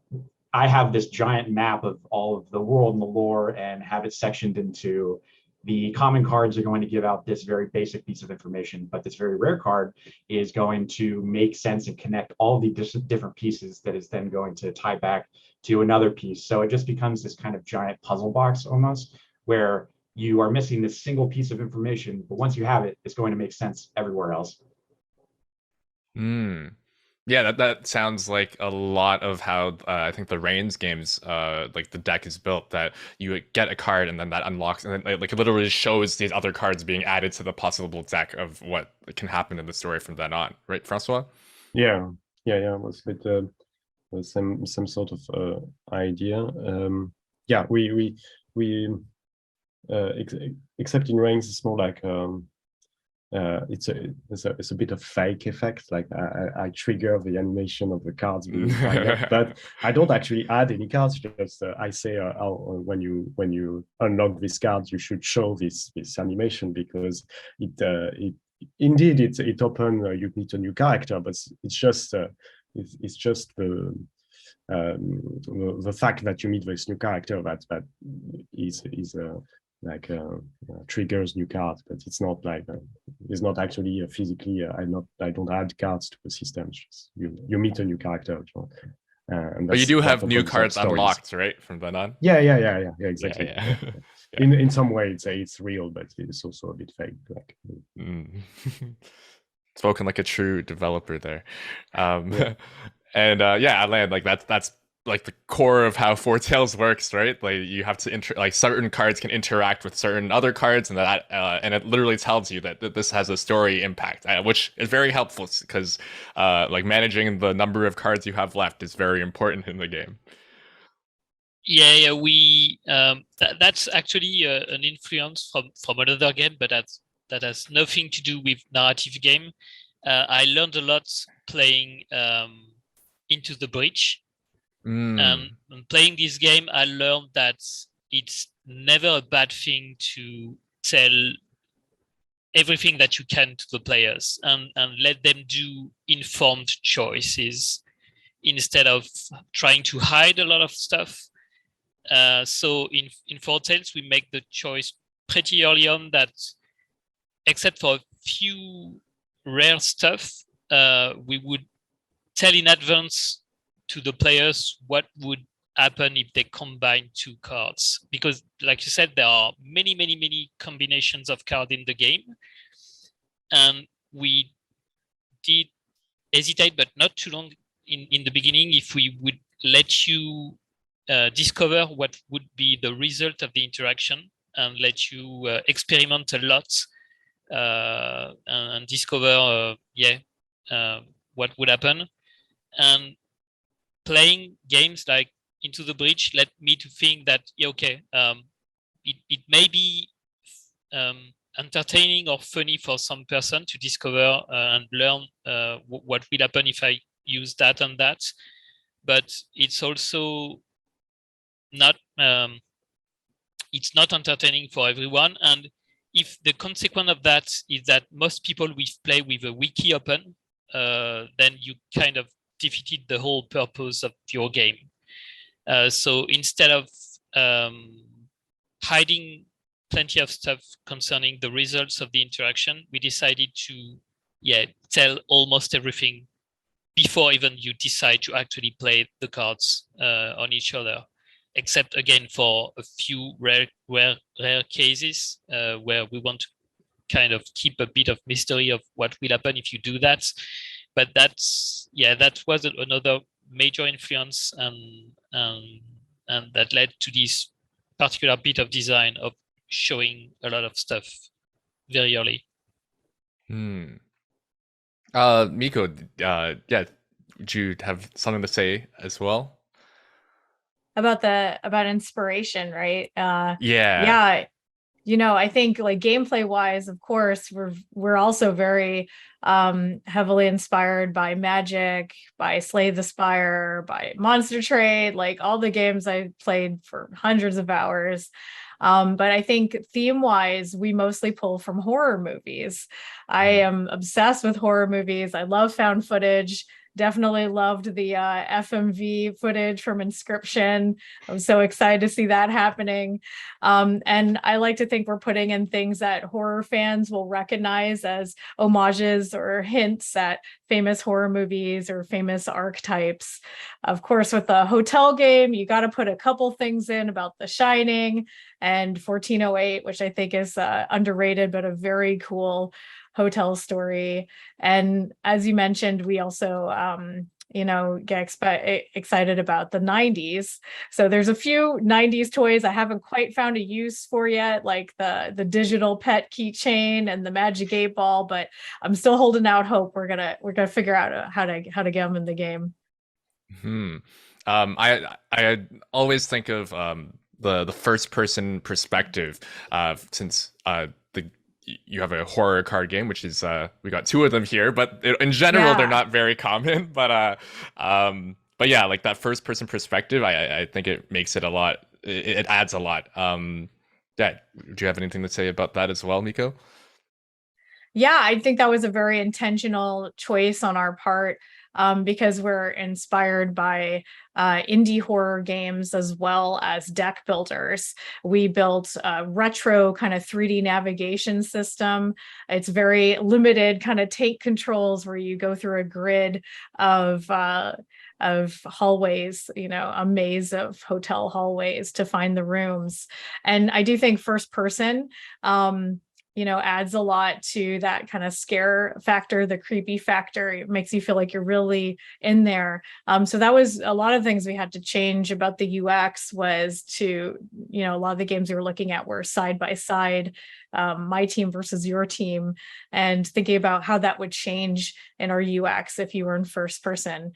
I have this giant map of all of the world and the lore and have it sectioned into the common cards are going to give out this very basic piece of information, but this very rare card is going to make sense and connect all the different pieces that is then going to tie back to another piece. So it just becomes this kind of giant puzzle box almost, where you are missing this single piece of information, but once you have it, it's going to make sense everywhere else. Hmm. Yeah, that sounds like a lot of how I think the Reigns games, like the deck is built. That you get a card and then that unlocks, and then like it literally shows these other cards being added to the possible deck of what can happen in the story from then on. Right, Francois? Yeah, yeah. It was with some sort of idea. Yeah, we except in Reigns, it's more like it's a bit of fake effect. Like I trigger the animation of the cards being piled up, but I don't actually add any cards. Just I say when you unlock this card, you should show this animation, because it indeed it open you meet a new character, but it's just the fact that you meet this new character that is like triggers new cards, but it's not like it's not actually physically. I don't add cards to the system. Just you meet a new character, and But you do have new opens up cards stories. unlocked, right, from then on? Yeah, exactly. Yeah. In some way, it's real, but it's also a bit fake. Like, Spoken like a true developer there. Yeah. And yeah, Alan, like that's like the core of how Four Tails works, right? Like you have to like certain cards can interact with certain other cards, and that and it literally tells you that this has a story impact, which is very helpful because like managing the number of cards you have left is very important in the game. Yeah, we that's actually an influence from another game, but that has nothing to do with narrative game. I learned a lot playing Into the Breach. And playing this game, I learned that it's never a bad thing to tell everything that you can to the players and let them do informed choices instead of trying to hide a lot of stuff. So in Four Tails, we make the choice pretty early on that, except for a few rare stuff, we would tell in advance to the players what would happen if they combine two cards. Because like you said, there are many combinations of cards in the game. And we did hesitate, but not too long in the beginning, if we would let you discover what would be the result of the interaction and let you experiment a lot and discover what would happen. And playing games like Into the Breach led me to think that it may be entertaining or funny for some person to discover and learn what will happen if I use that and that. but it's also not it's not entertaining for everyone. And if the consequence of that is that most people will play with a wiki open, then you kind of defeated the whole purpose of your game. So instead of hiding plenty of stuff concerning the results of the interaction, we decided to tell almost everything before even you decide to actually play the cards on each other, except again for a few rare cases where we want to kind of keep a bit of mystery of what will happen if you do that. But that was another major influence, and that led to this particular bit of design of showing a lot of stuff very early. Miko, yeah, would you have something to say as well? About inspiration, right? Yeah. You know, I think like gameplay wise, of course, we're also very heavily inspired by Magic, by Slay the Spire, by Monster Trade, like all the games I played for hundreds of hours. But I think theme wise, we mostly pull from horror movies. I am obsessed with horror movies. I love found footage. Definitely loved the FMV footage from Inscription. I'm so excited to see that happening. And I like to think we're putting in things that horror fans will recognize as homages or hints at famous horror movies or famous archetypes. Of course, with the hotel game, you got to put a couple things in about The Shining and 1408, which I think is underrated, but a very cool hotel story. And as you mentioned, we also get excited about the 90s. So there's a few 90s toys I haven't quite found a use for yet, like the digital pet keychain and the Magic 8 Ball, but I'm still holding out hope we're gonna figure out how to get them in the game. I always think of the first person perspective, since you have a horror card game, which is we got two of them here, but in general they're not very common. But yeah, like that first person perspective, I think it makes it a lot. It adds a lot. Yeah, do you have anything to say about that as well, Miko? Yeah, I think that was a very intentional choice on our part, because we're inspired by indie horror games as well as deck builders. We built a retro kind of 3D navigation system. It's very limited kind of take controls where you go through a grid of hallways, a maze of hotel hallways to find the rooms. And I do think first person adds a lot to that kind of scare factor, the creepy factor. It makes you feel like you're really in there. So that was a lot of things we had to change about the UX was to, a lot of the games we were looking at were side by side, my team versus your team, and thinking about how that would change in our UX if you were in first person,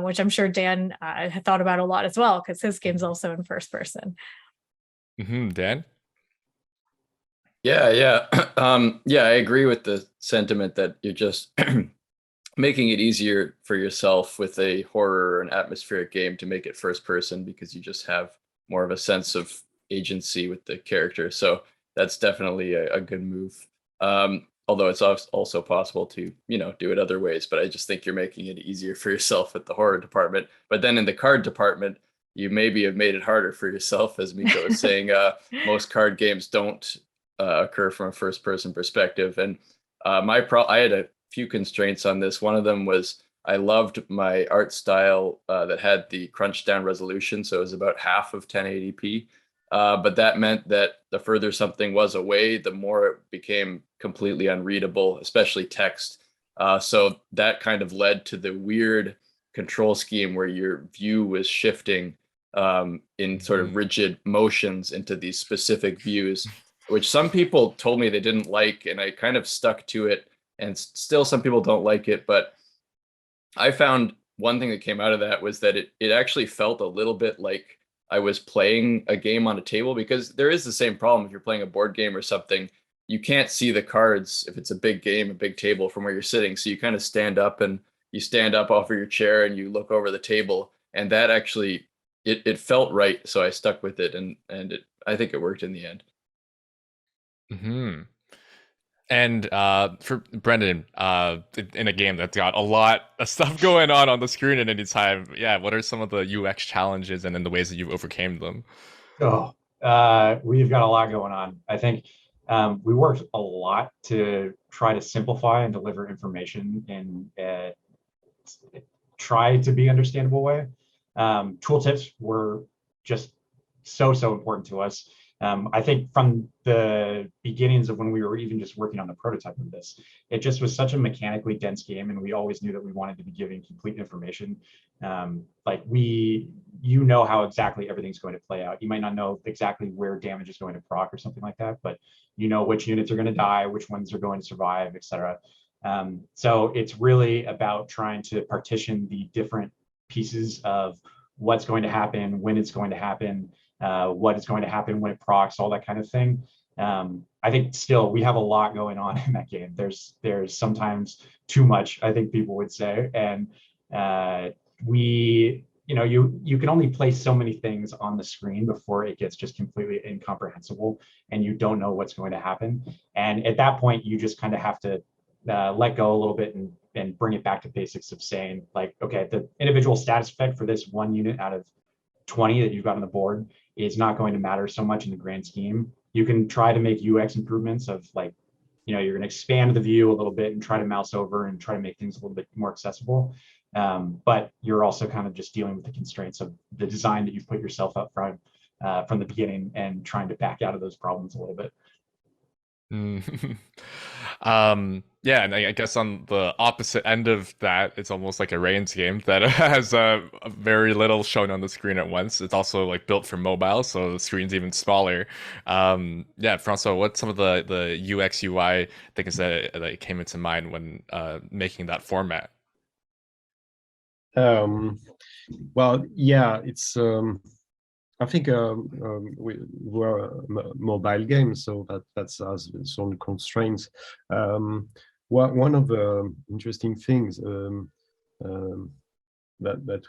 which I'm sure Dan had thought about a lot as well, because his game's also in first person. Dan? Yeah. Yeah, I agree with the sentiment that you're just making it easier for yourself with a horror or an atmospheric game to make it first person, because you just have more of a sense of agency with the character. So that's definitely a good move. Although it's also possible to, do it other ways, but I just think you're making it easier for yourself at the horror department. But then in the card department, you maybe have made it harder for yourself, as Miko was saying. Most card games don't occur from a first person perspective. And I had a few constraints on this. One of them was I loved my art style that had the crunch down resolution. So it was about half of 1080p. But that meant that the further something was away, the more it became completely unreadable, especially text. So that kind of led to the weird control scheme where your view was shifting in sort of rigid motions into these specific views, which some people told me they didn't like, and I kind of stuck to it, and still some people don't like it. But I found one thing that came out of that was that it actually felt a little bit like I was playing a game on a table, because there is the same problem if you're playing a board game or something. You can't see the cards if it's a big game, a big table, from where you're sitting. So you kind of stand up off of your chair and you look over the table. and that actually it felt right, so I stuck with it, and I think it worked in the end. Hmm. And for Brendan, in a game that's got a lot of stuff going on the screen at any time, yeah, what are some of the UX challenges and then the ways that you've overcame them? Oh, we've got a lot going on. I think we worked a lot to try to simplify and deliver information in a try to be understandable way. Tooltips were just so important to us. I think from the beginnings of when we were even just working on the prototype of this, it just was such a mechanically dense game, and we always knew that we wanted to be giving complete information. Like you know how exactly everything's going to play out. You might not know exactly where damage is going to proc or something like that, but you know which units are going to die, which ones are going to survive, etc. So it's really about trying to partition the different pieces of what's going to happen, when it's going to happen, what is going to happen when it procs, all that kind of thing. I think still we have a lot going on in that game. There's sometimes too much, I think people would say, and you can only place so many things on the screen before it gets just completely incomprehensible, and you don't know what's going to happen. And at that point, you just kind of have to let go a little bit and bring it back to basics of saying, like, okay, the individual status effect for this one unit out of 20 that you've got on the board is not going to matter so much in the grand scheme. You can try to make UX improvements of, like, you're going to expand the view a little bit and try to mouse over and try to make things a little bit more accessible. But you're also kind of just dealing with the constraints of the design that you've put yourself up front from the beginning, and trying to back out of those problems a little bit. Mm. Yeah, and I guess on the opposite end of that, it's almost like a Reigns game that has very little shown on the screen at once. It's also like built for mobile, so the screen's even smaller. Yeah, Francois, what's some of the UX UI things that came into mind when making that format? Well, yeah, it's I think we're a mobile game, so that's has its own constraints. One of the interesting things that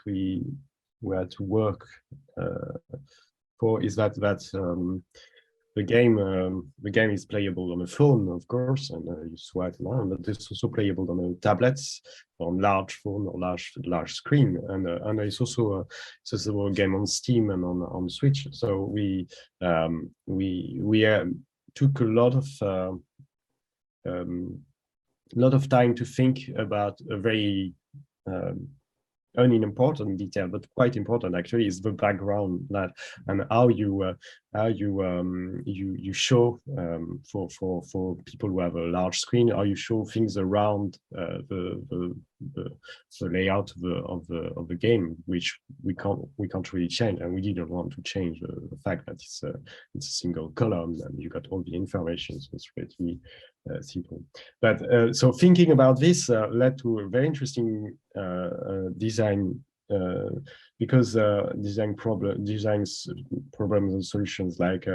we had to work for is that the game is playable on a phone, of course, and you swipe around, but it's also playable on a tablets, on large phone or large screen, and it's also a game on Steam and on Switch. So we took a lot of time to think about a very unimportant detail, but quite important actually, is the background, that and how you show for people who have a large screen, how you show things around the layout of the game, which we can't really change, and we didn't want to change the fact that it's a single column and you got all the information, so it's pretty simple. But so thinking about this led to a very interesting design, because design problems and solutions, like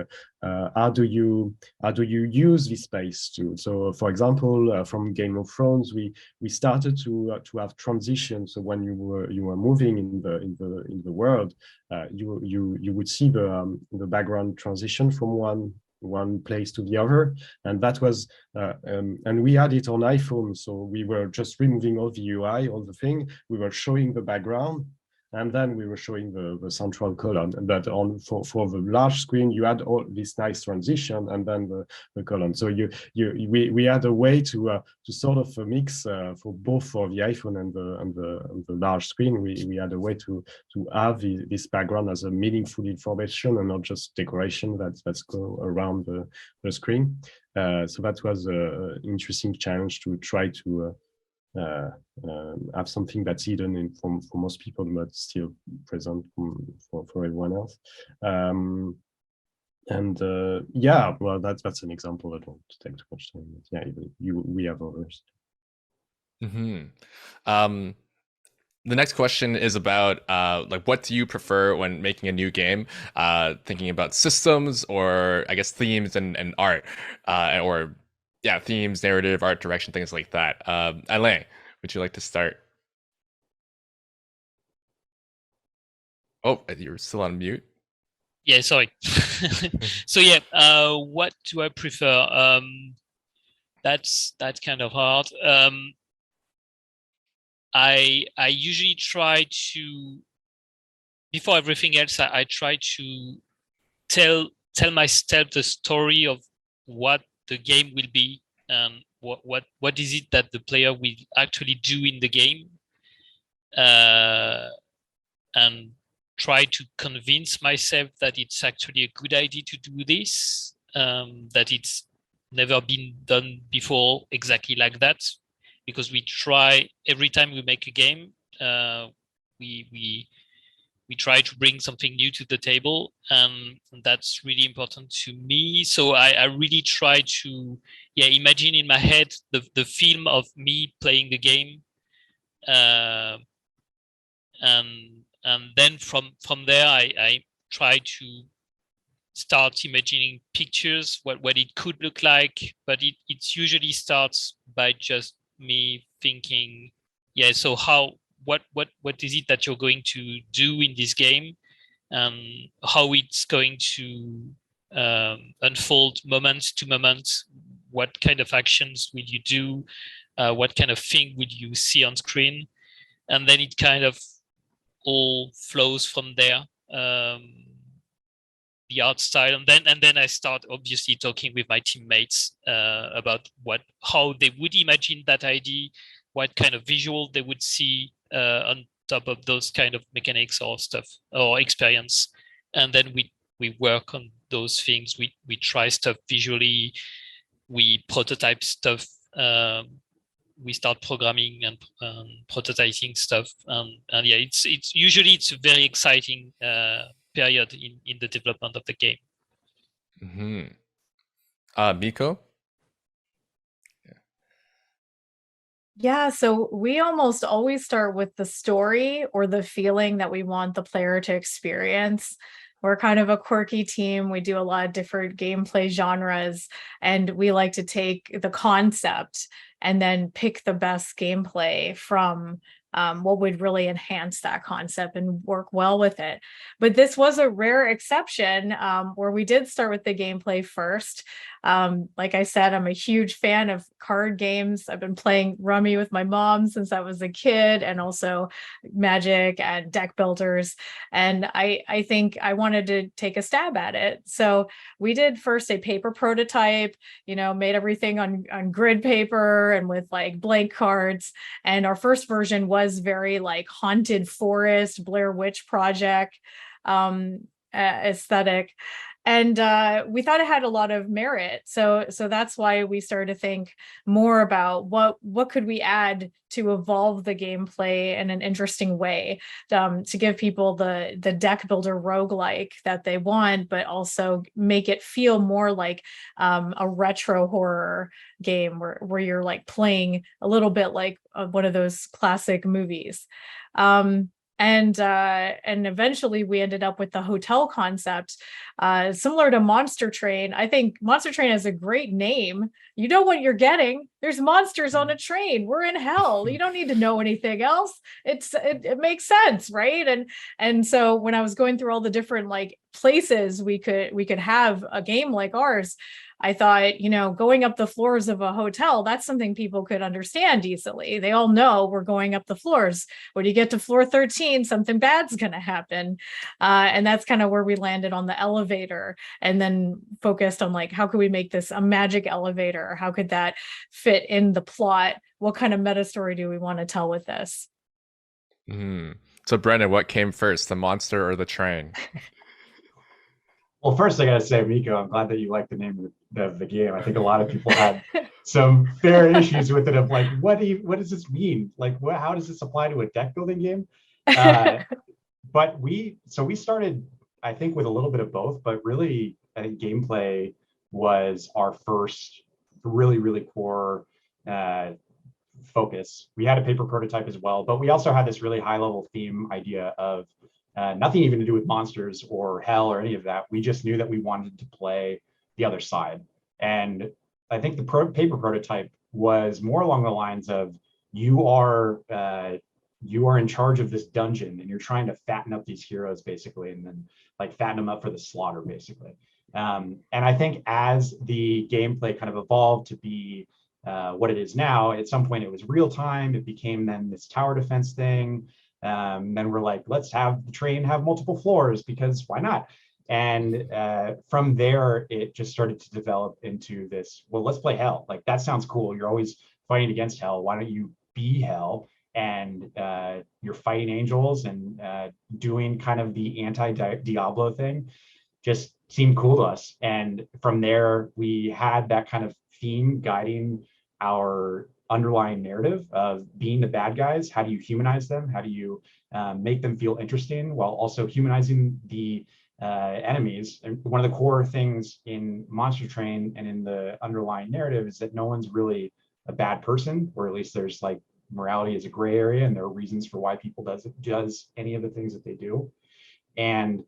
how do you use this space to, so for example, from Game of Thrones, we started to have transitions. So when you were moving in the world, you would see the background transition from one place to the other, and that was and we had it on iPhone, so we were just removing all the UI, all the thing, we were showing the background, and then we were showing the central column. But for the large screen, you had all this nice transition and then the column. So we had a way to sort of mix for both for the iPhone and the large screen. We had a way to have this background as a meaningful information and not just decoration that's go around the screen. So that was an interesting challenge, to try to have something that's hidden for most people, but still present for everyone else. Yeah, well, that's an example. I don't want to take too much time, but yeah, we have others. Mm-hmm. The next question is about like, what do you prefer when making a new game? Thinking about systems, or I guess themes and art, or yeah, themes, narrative, art direction, things like that. Alain, would you like to start? Oh, you're still on mute. Yeah, sorry. So yeah, what do I prefer? That's kind of hard. I usually try to, before everything else, I try to tell myself the story of what the game will be, and what is it that the player will actually do in the game, and try to convince myself that it's actually a good idea to do this, that it's never been done before exactly like that, because we try every time we make a game, we try to bring something new to the table, and that's really important to me. So I really try to imagine in my head the film of me playing the game, uh, and then from there I try to start imagining pictures, what it could look like, but it usually starts by just me thinking, so what is it that you're going to do in this game, how it's going to unfold moment to moment, what kind of actions will you do, what kind of thing will you see on screen, and then it kind of all flows from there. The art style, and then I start obviously talking with my teammates about how they would imagine that idea, what kind of visual they would see on top of those kind of mechanics or stuff or experience, and then we work on those things. We try stuff visually, we prototype stuff, we start programming and prototyping stuff, and yeah, it's usually it's a very exciting period in the development of the game. Mm-hmm. Miko? Yeah, so we almost always start with the story or the feeling that we want the player to experience. We're kind of a quirky team. We do a lot of different gameplay genres, and we like to take the concept and then pick the best gameplay from what would really enhance that concept and work well with it. But this was a rare exception where we did start with the gameplay first. Like I said, I'm a huge fan of card games. I've been playing Rummy with my mom since I was a kid, and also Magic and deck builders. And I think I wanted to take a stab at it. So we did first a paper prototype, made everything on grid paper and with like blank cards. And our first version was very like haunted forest, Blair Witch Project aesthetic. And we thought it had a lot of merit. So that's why we started to think more about what could we add to evolve the gameplay in an interesting way, to give people the deck builder roguelike that they want, but also make it feel more like a retro horror game where you're like playing a little bit like one of those classic movies. And eventually we ended up with the hotel concept, similar to Monster Train. I think Monster Train has a great name. You know what you're getting. There's monsters on a train. We're in hell. You don't need to know anything else. It makes sense, right? And so when I was going through all the different like places we could have a game like ours, I thought, going up the floors of a hotel, that's something people could understand easily. They all know we're going up the floors. When you get to floor 13, something bad's going to happen. And that's kind of where we landed on the elevator, and then focused on like, how could we make this a magic elevator? How could that fit in the plot? What kind of meta story do we want to tell with this? So Brendan, what came first, the monster or the train? Well, first I gotta say, Miko, I'm glad that you like the name of the game. I think a lot of people had some fair issues with it of like, what does this mean? Like, how does this apply to a deck building game? But we started, I think, with a little bit of both, but really, I think gameplay was our first really, really core focus. We had a paper prototype as well, but we also had this really high level theme idea of nothing even to do with monsters or hell or any of that. We just knew that we wanted to play the other side. And I think the paper prototype was more along the lines of, you are you are in charge of this dungeon and you're trying to fatten up these heroes basically, and then like fatten them up for the slaughter basically. And I think as the gameplay kind of evolved to be what it is now, at some point it was real time. It became then this tower defense thing. Then we're like, let's have the train have multiple floors because why not? And from there, it just started to develop into this, well, let's play hell. Like, that sounds cool. You're always fighting against hell. Why don't you be hell? And you're fighting angels and doing kind of the anti-Diablo thing just seemed cool to us. And from there, we had that kind of theme guiding our underlying narrative of being the bad guys. How do you humanize them? How do you make them feel interesting while also humanizing the enemies? And one of the core things in Monster Train and in the underlying narrative is that no one's really a bad person, or at least there's like morality is a gray area, and there are reasons for why people does any of the things that they do. And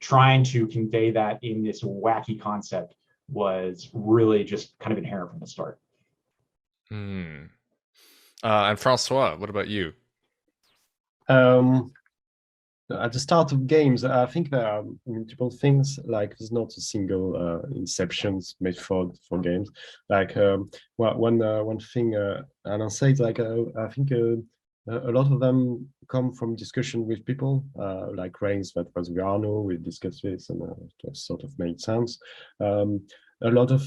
trying to convey that in this wacky concept was really just kind of inherent from the start. And Francois, what about you? At the start of games, I think there are multiple things. Like, there's not a single inceptions method for games. Like one thing Alan said, like I think a lot of them come from discussion with people, like Reigns, that was Viano, we discussed this, and it sort of made sense. A lot of,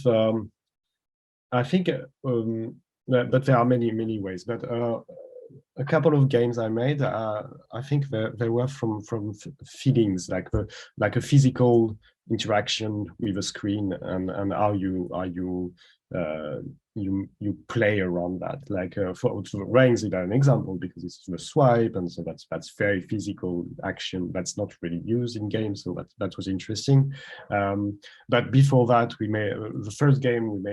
I think, but there are many ways. But a couple of games I made, I think they were from feelings, like a physical interaction with a screen, and how you play around that. Like for Reigns is an example because it's the swipe, and so that's very physical action that's not really used in games. So that was interesting. But before that, we made the first game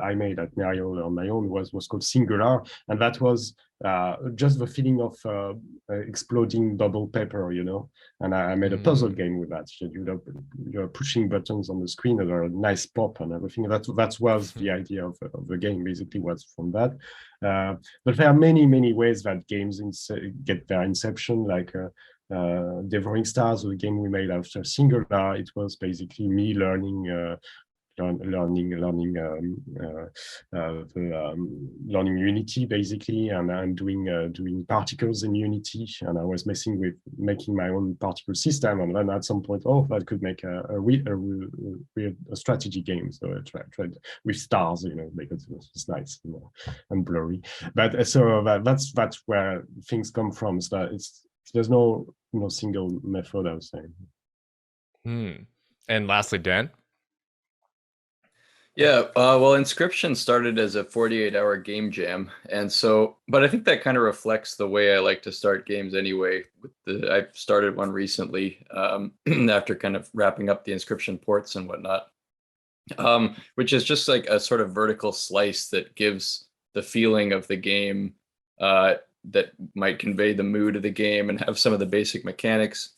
I made at Nerial on my own was called Singular, and that was just the feeling of exploding double pepper, you know. And I made a puzzle game with that. So you're pushing buttons on the screen that are a nice pop and everything. That was the idea of the game, basically, was from that. But there are many ways that games get their inception, like Devouring Stars, the game we made after Singular. It was basically me learning Unity basically, and doing particles in Unity, and I was messing with making my own particle system, and then at some point, that could make a strategy game. So I tried with stars, you know, because it's nice, you know, and blurry. But so that's where things come from. So there's no single method, I would say. And lastly, Dan. Yeah, well, Inscription started as a 48-hour game jam, and so, but I think that kind of reflects the way I like to start games anyway. I started one recently after kind of wrapping up the Inscription ports and whatnot, which is just like a sort of vertical slice that gives the feeling of the game, that might convey the mood of the game and have some of the basic mechanics,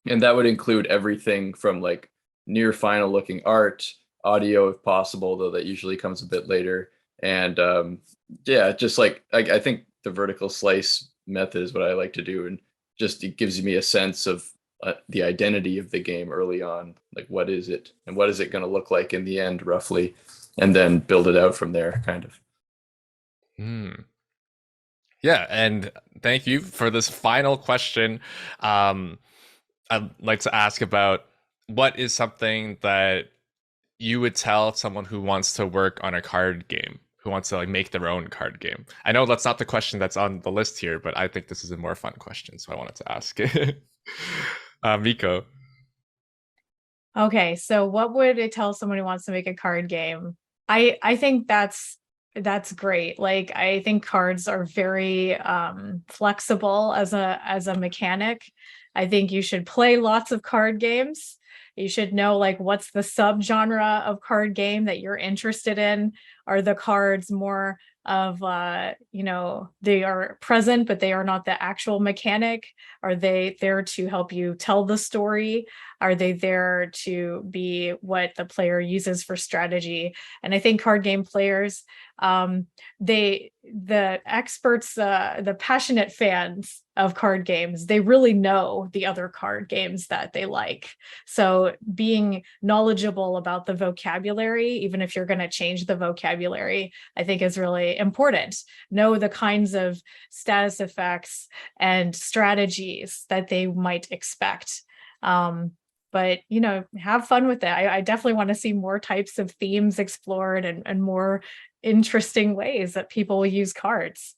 and that would include everything from like near final looking art, audio if possible, though that usually comes a bit later, and just like I think the vertical slice method is what I like to do, and just it gives me a sense of the identity of the game early on, like what is it and what is it going to look like in the end roughly, and then build it out from there, kind of. Yeah, and thank you for this final question. I'd like to ask about what is something that you would tell someone who wants to work on a card game, who wants to like make their own card game. I know that's not the question that's on the list here, but I think this is a more fun question, so I wanted to ask it. Miko. Okay, so what would it tell someone who wants to make a card game? I think that's great. Like, I think cards are very flexible as a mechanic. I think you should play lots of card games. You should know like what's the subgenre of card game that you're interested in. Are the cards more of they are present but they are not the actual mechanic? Are they there to help you tell the story? Are they there to be what the player uses for strategy? And I think card game players, the experts, the passionate fans of card games, they really know the other card games that they like. So being knowledgeable about the vocabulary, even if you're going to change the vocabulary, I think is really important. Know the kinds of status effects and strategies that they might expect. But have fun with it. I definitely want to see more types of themes explored and more interesting ways that people will use cards.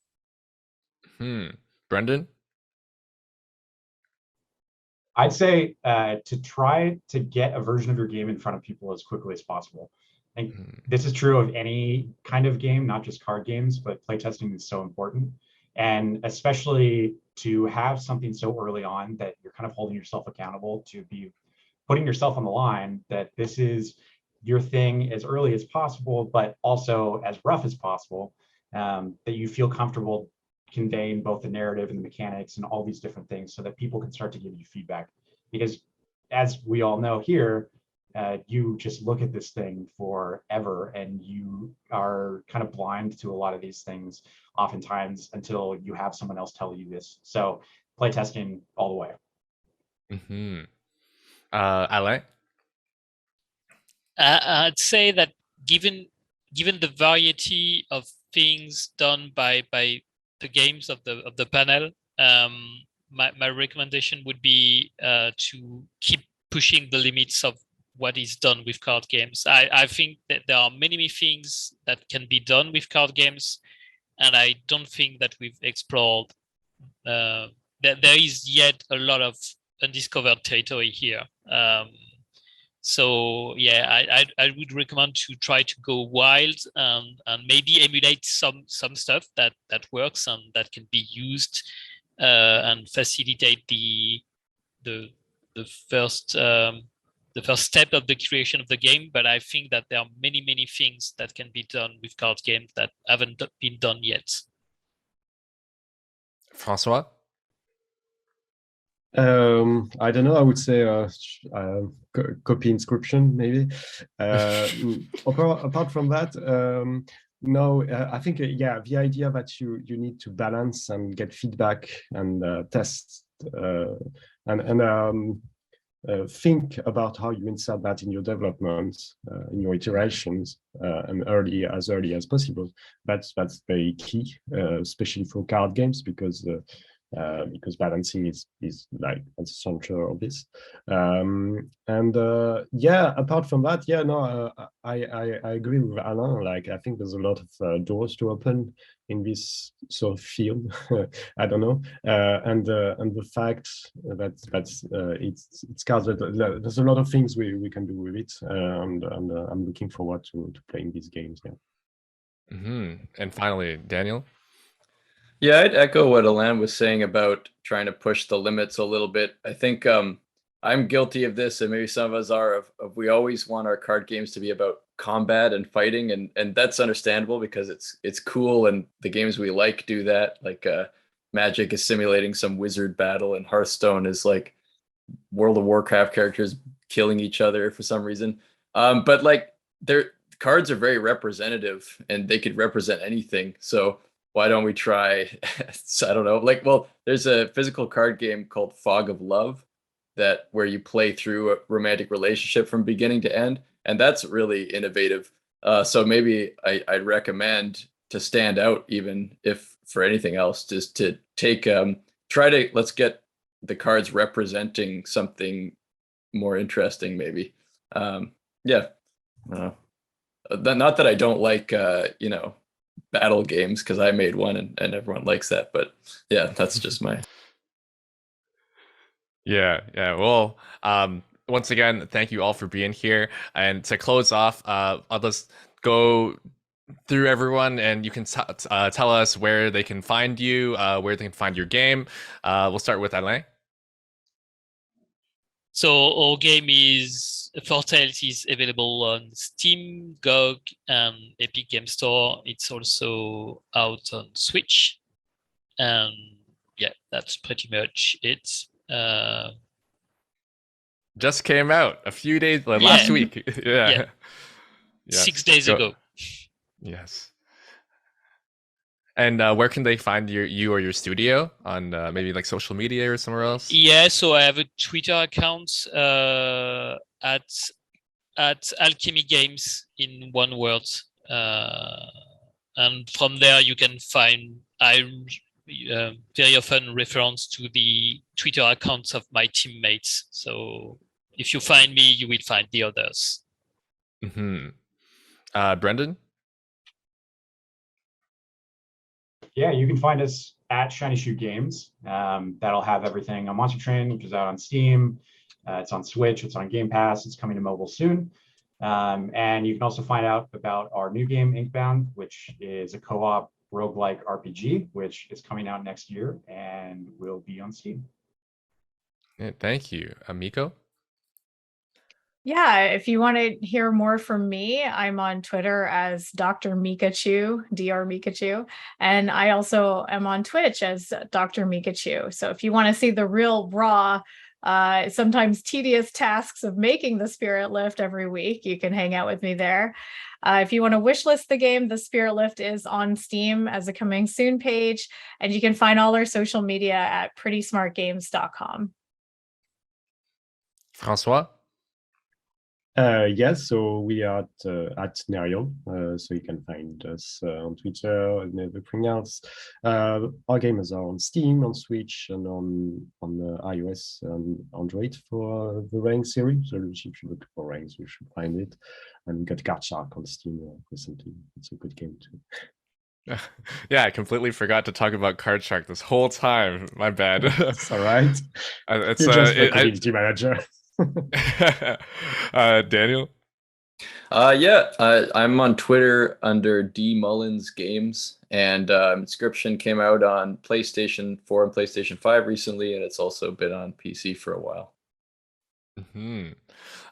Brendan? I'd say to try to get a version of your game in front of people as quickly as possible. I think this is true of any kind of game, not just card games, but playtesting is so important. And especially to have something so early on that you're kind of holding yourself accountable to be putting yourself on the line, that this is your thing as early as possible, but also as rough as possible, that you feel comfortable conveying both the narrative and the mechanics and all these different things so that people can start to give you feedback. Because as we all know here, you just look at this thing forever and you are kind of blind to a lot of these things oftentimes until you have someone else tell you this. So playtesting all the way. Alain? I'd say that given the variety of things done by the games of the panel, my recommendation would be to keep pushing the limits of what is done with card games. I think that there are many things that can be done with card games, and I don't think that we've explored that there is yet a lot of undiscovered territory here. So yeah, I would recommend to try to go wild and maybe emulate some stuff that works and that can be used and facilitate the first step of the creation of the game. But I think that there are many things that can be done with card games that haven't been done yet. Francois? I don't know. I would say copy inscription, maybe. Apart from that, no. I think yeah, the idea that you need to balance and get feedback and test and think about how you insert that in your development, in your iterations, and as early as possible. That's very key, especially for card games, because balancing is like at the center of this. Yeah, apart from that, yeah, no, I agree with Alain. Like, I think there's a lot of doors to open in this sort of field. I don't know, and the fact that it's cards, that there's a lot of things we can do with it, and I'm looking forward to playing these games. Yeah. And finally, Daniel? Yeah, I'd echo what Alain was saying about trying to push the limits a little bit. I think I'm guilty of this, and maybe some of us are, of we always want our card games to be about combat and fighting, and that's understandable because it's cool, and the games we like do that. Like Magic is simulating some wizard battle, and Hearthstone is like World of Warcraft characters killing each other for some reason. But like their cards are very representative, and they could represent anything. So why don't we try? I don't know. Like, well, there's a physical card game called Fog of Love where you play through a romantic relationship from beginning to end, and that's really innovative. So maybe I'd recommend, to stand out, even if for anything else, just to take let's get the cards representing something more interesting, maybe. Yeah. Not that I don't like battle games, because I made one and everyone likes that, but yeah, that's just my Yeah. Well, once again, thank you all for being here. And to close off, I'll just go through everyone, and you can tell us where they can find you, where they can find your game. We'll start with Alain. So our game For Tales is available on Steam, GOG, and Epic Game Store. It's also out on Switch. And yeah, that's pretty much it. just came out a few days last week. Yeah. Yeah. Yes. 6 days Go- ago. Yes. And where can they find you or your studio on maybe like social media or somewhere else? Yeah, so I have a Twitter account at Alchemy Games in one word, and from there you can find very often reference to the Twitter accounts of my teammates. So if you find me, you will find the others. Mm-hmm. Brendan? Yeah, you can find us at Shiny Shoe Games. That'll have everything on Monster Train, which is out on Steam. It's on Switch, it's on Game Pass, it's coming to mobile soon. And you can also find out about our new game, Inkbound, which is a co-op roguelike RPG, which is coming out next year and will be on Steam. Yeah, thank you. Miko? Yeah, if you want to hear more from me, I'm on Twitter as Dr. Mikachu, Dr. Mikachu, and I also am on Twitch as Dr. Mikachu. So if you want to see the real raw, sometimes tedious tasks of making the Spirit Lift every week, you can hang out with me there. If you want to wishlist the game, the Spirit Lift is on Steam as a coming soon page, and you can find all our social media at prettysmartgames.com. Francois? Yes, so we are at Nerial, so you can find us on Twitter and everything else. Our games are on Steam, on Switch, and on iOS and Android for the Rain series. So if you look for Rains, you should find it. And we got Card Shark on Steam recently. It's a good game too. Yeah, I completely forgot to talk about Card Shark this whole time. My bad. It's all right. It's You're just the community manager. Daniel? I'm on Twitter under D Mullins Games, and Inscription came out on PlayStation 4 and PlayStation 5 recently, and it's also been on PC for a while. Mm-hmm.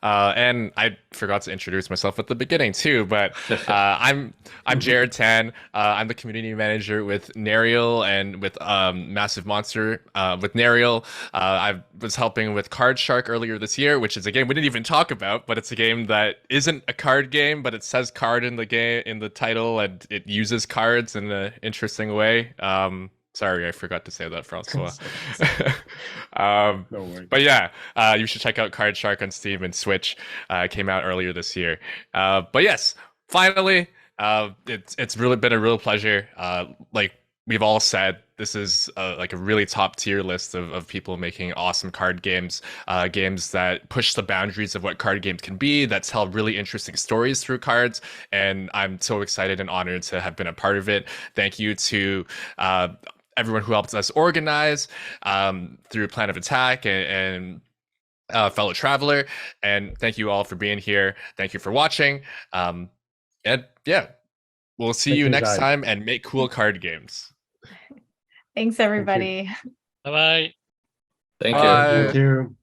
And I forgot to introduce myself at the beginning too, but I'm Jared Tan. I'm the community manager with Nerial and with Massive Monster. With Nerial, I was helping with Card Shark earlier this year, which is a game we didn't even talk about, but it's a game that isn't a card game, but it says card in the game in the title, and it uses cards in an interesting way. Sorry, I forgot to say that, Francois. No worries. But yeah, you should check out Card Shark on Steam and Switch. Came out earlier this year. But yes, finally, it's really been a real pleasure. Like we've all said, this is like a really top tier list of people making awesome card games, games that push the boundaries of what card games can be, that tell really interesting stories through cards. And I'm so excited and honored to have been a part of it. Thank you to everyone who helped us organize through Plan of Attack and Fellow Traveler. And thank you all for being here. Thank you for watching. And yeah, we'll see you next time and make cool card games. Thanks, everybody. Bye-bye. Thank you. Bye. Thank you.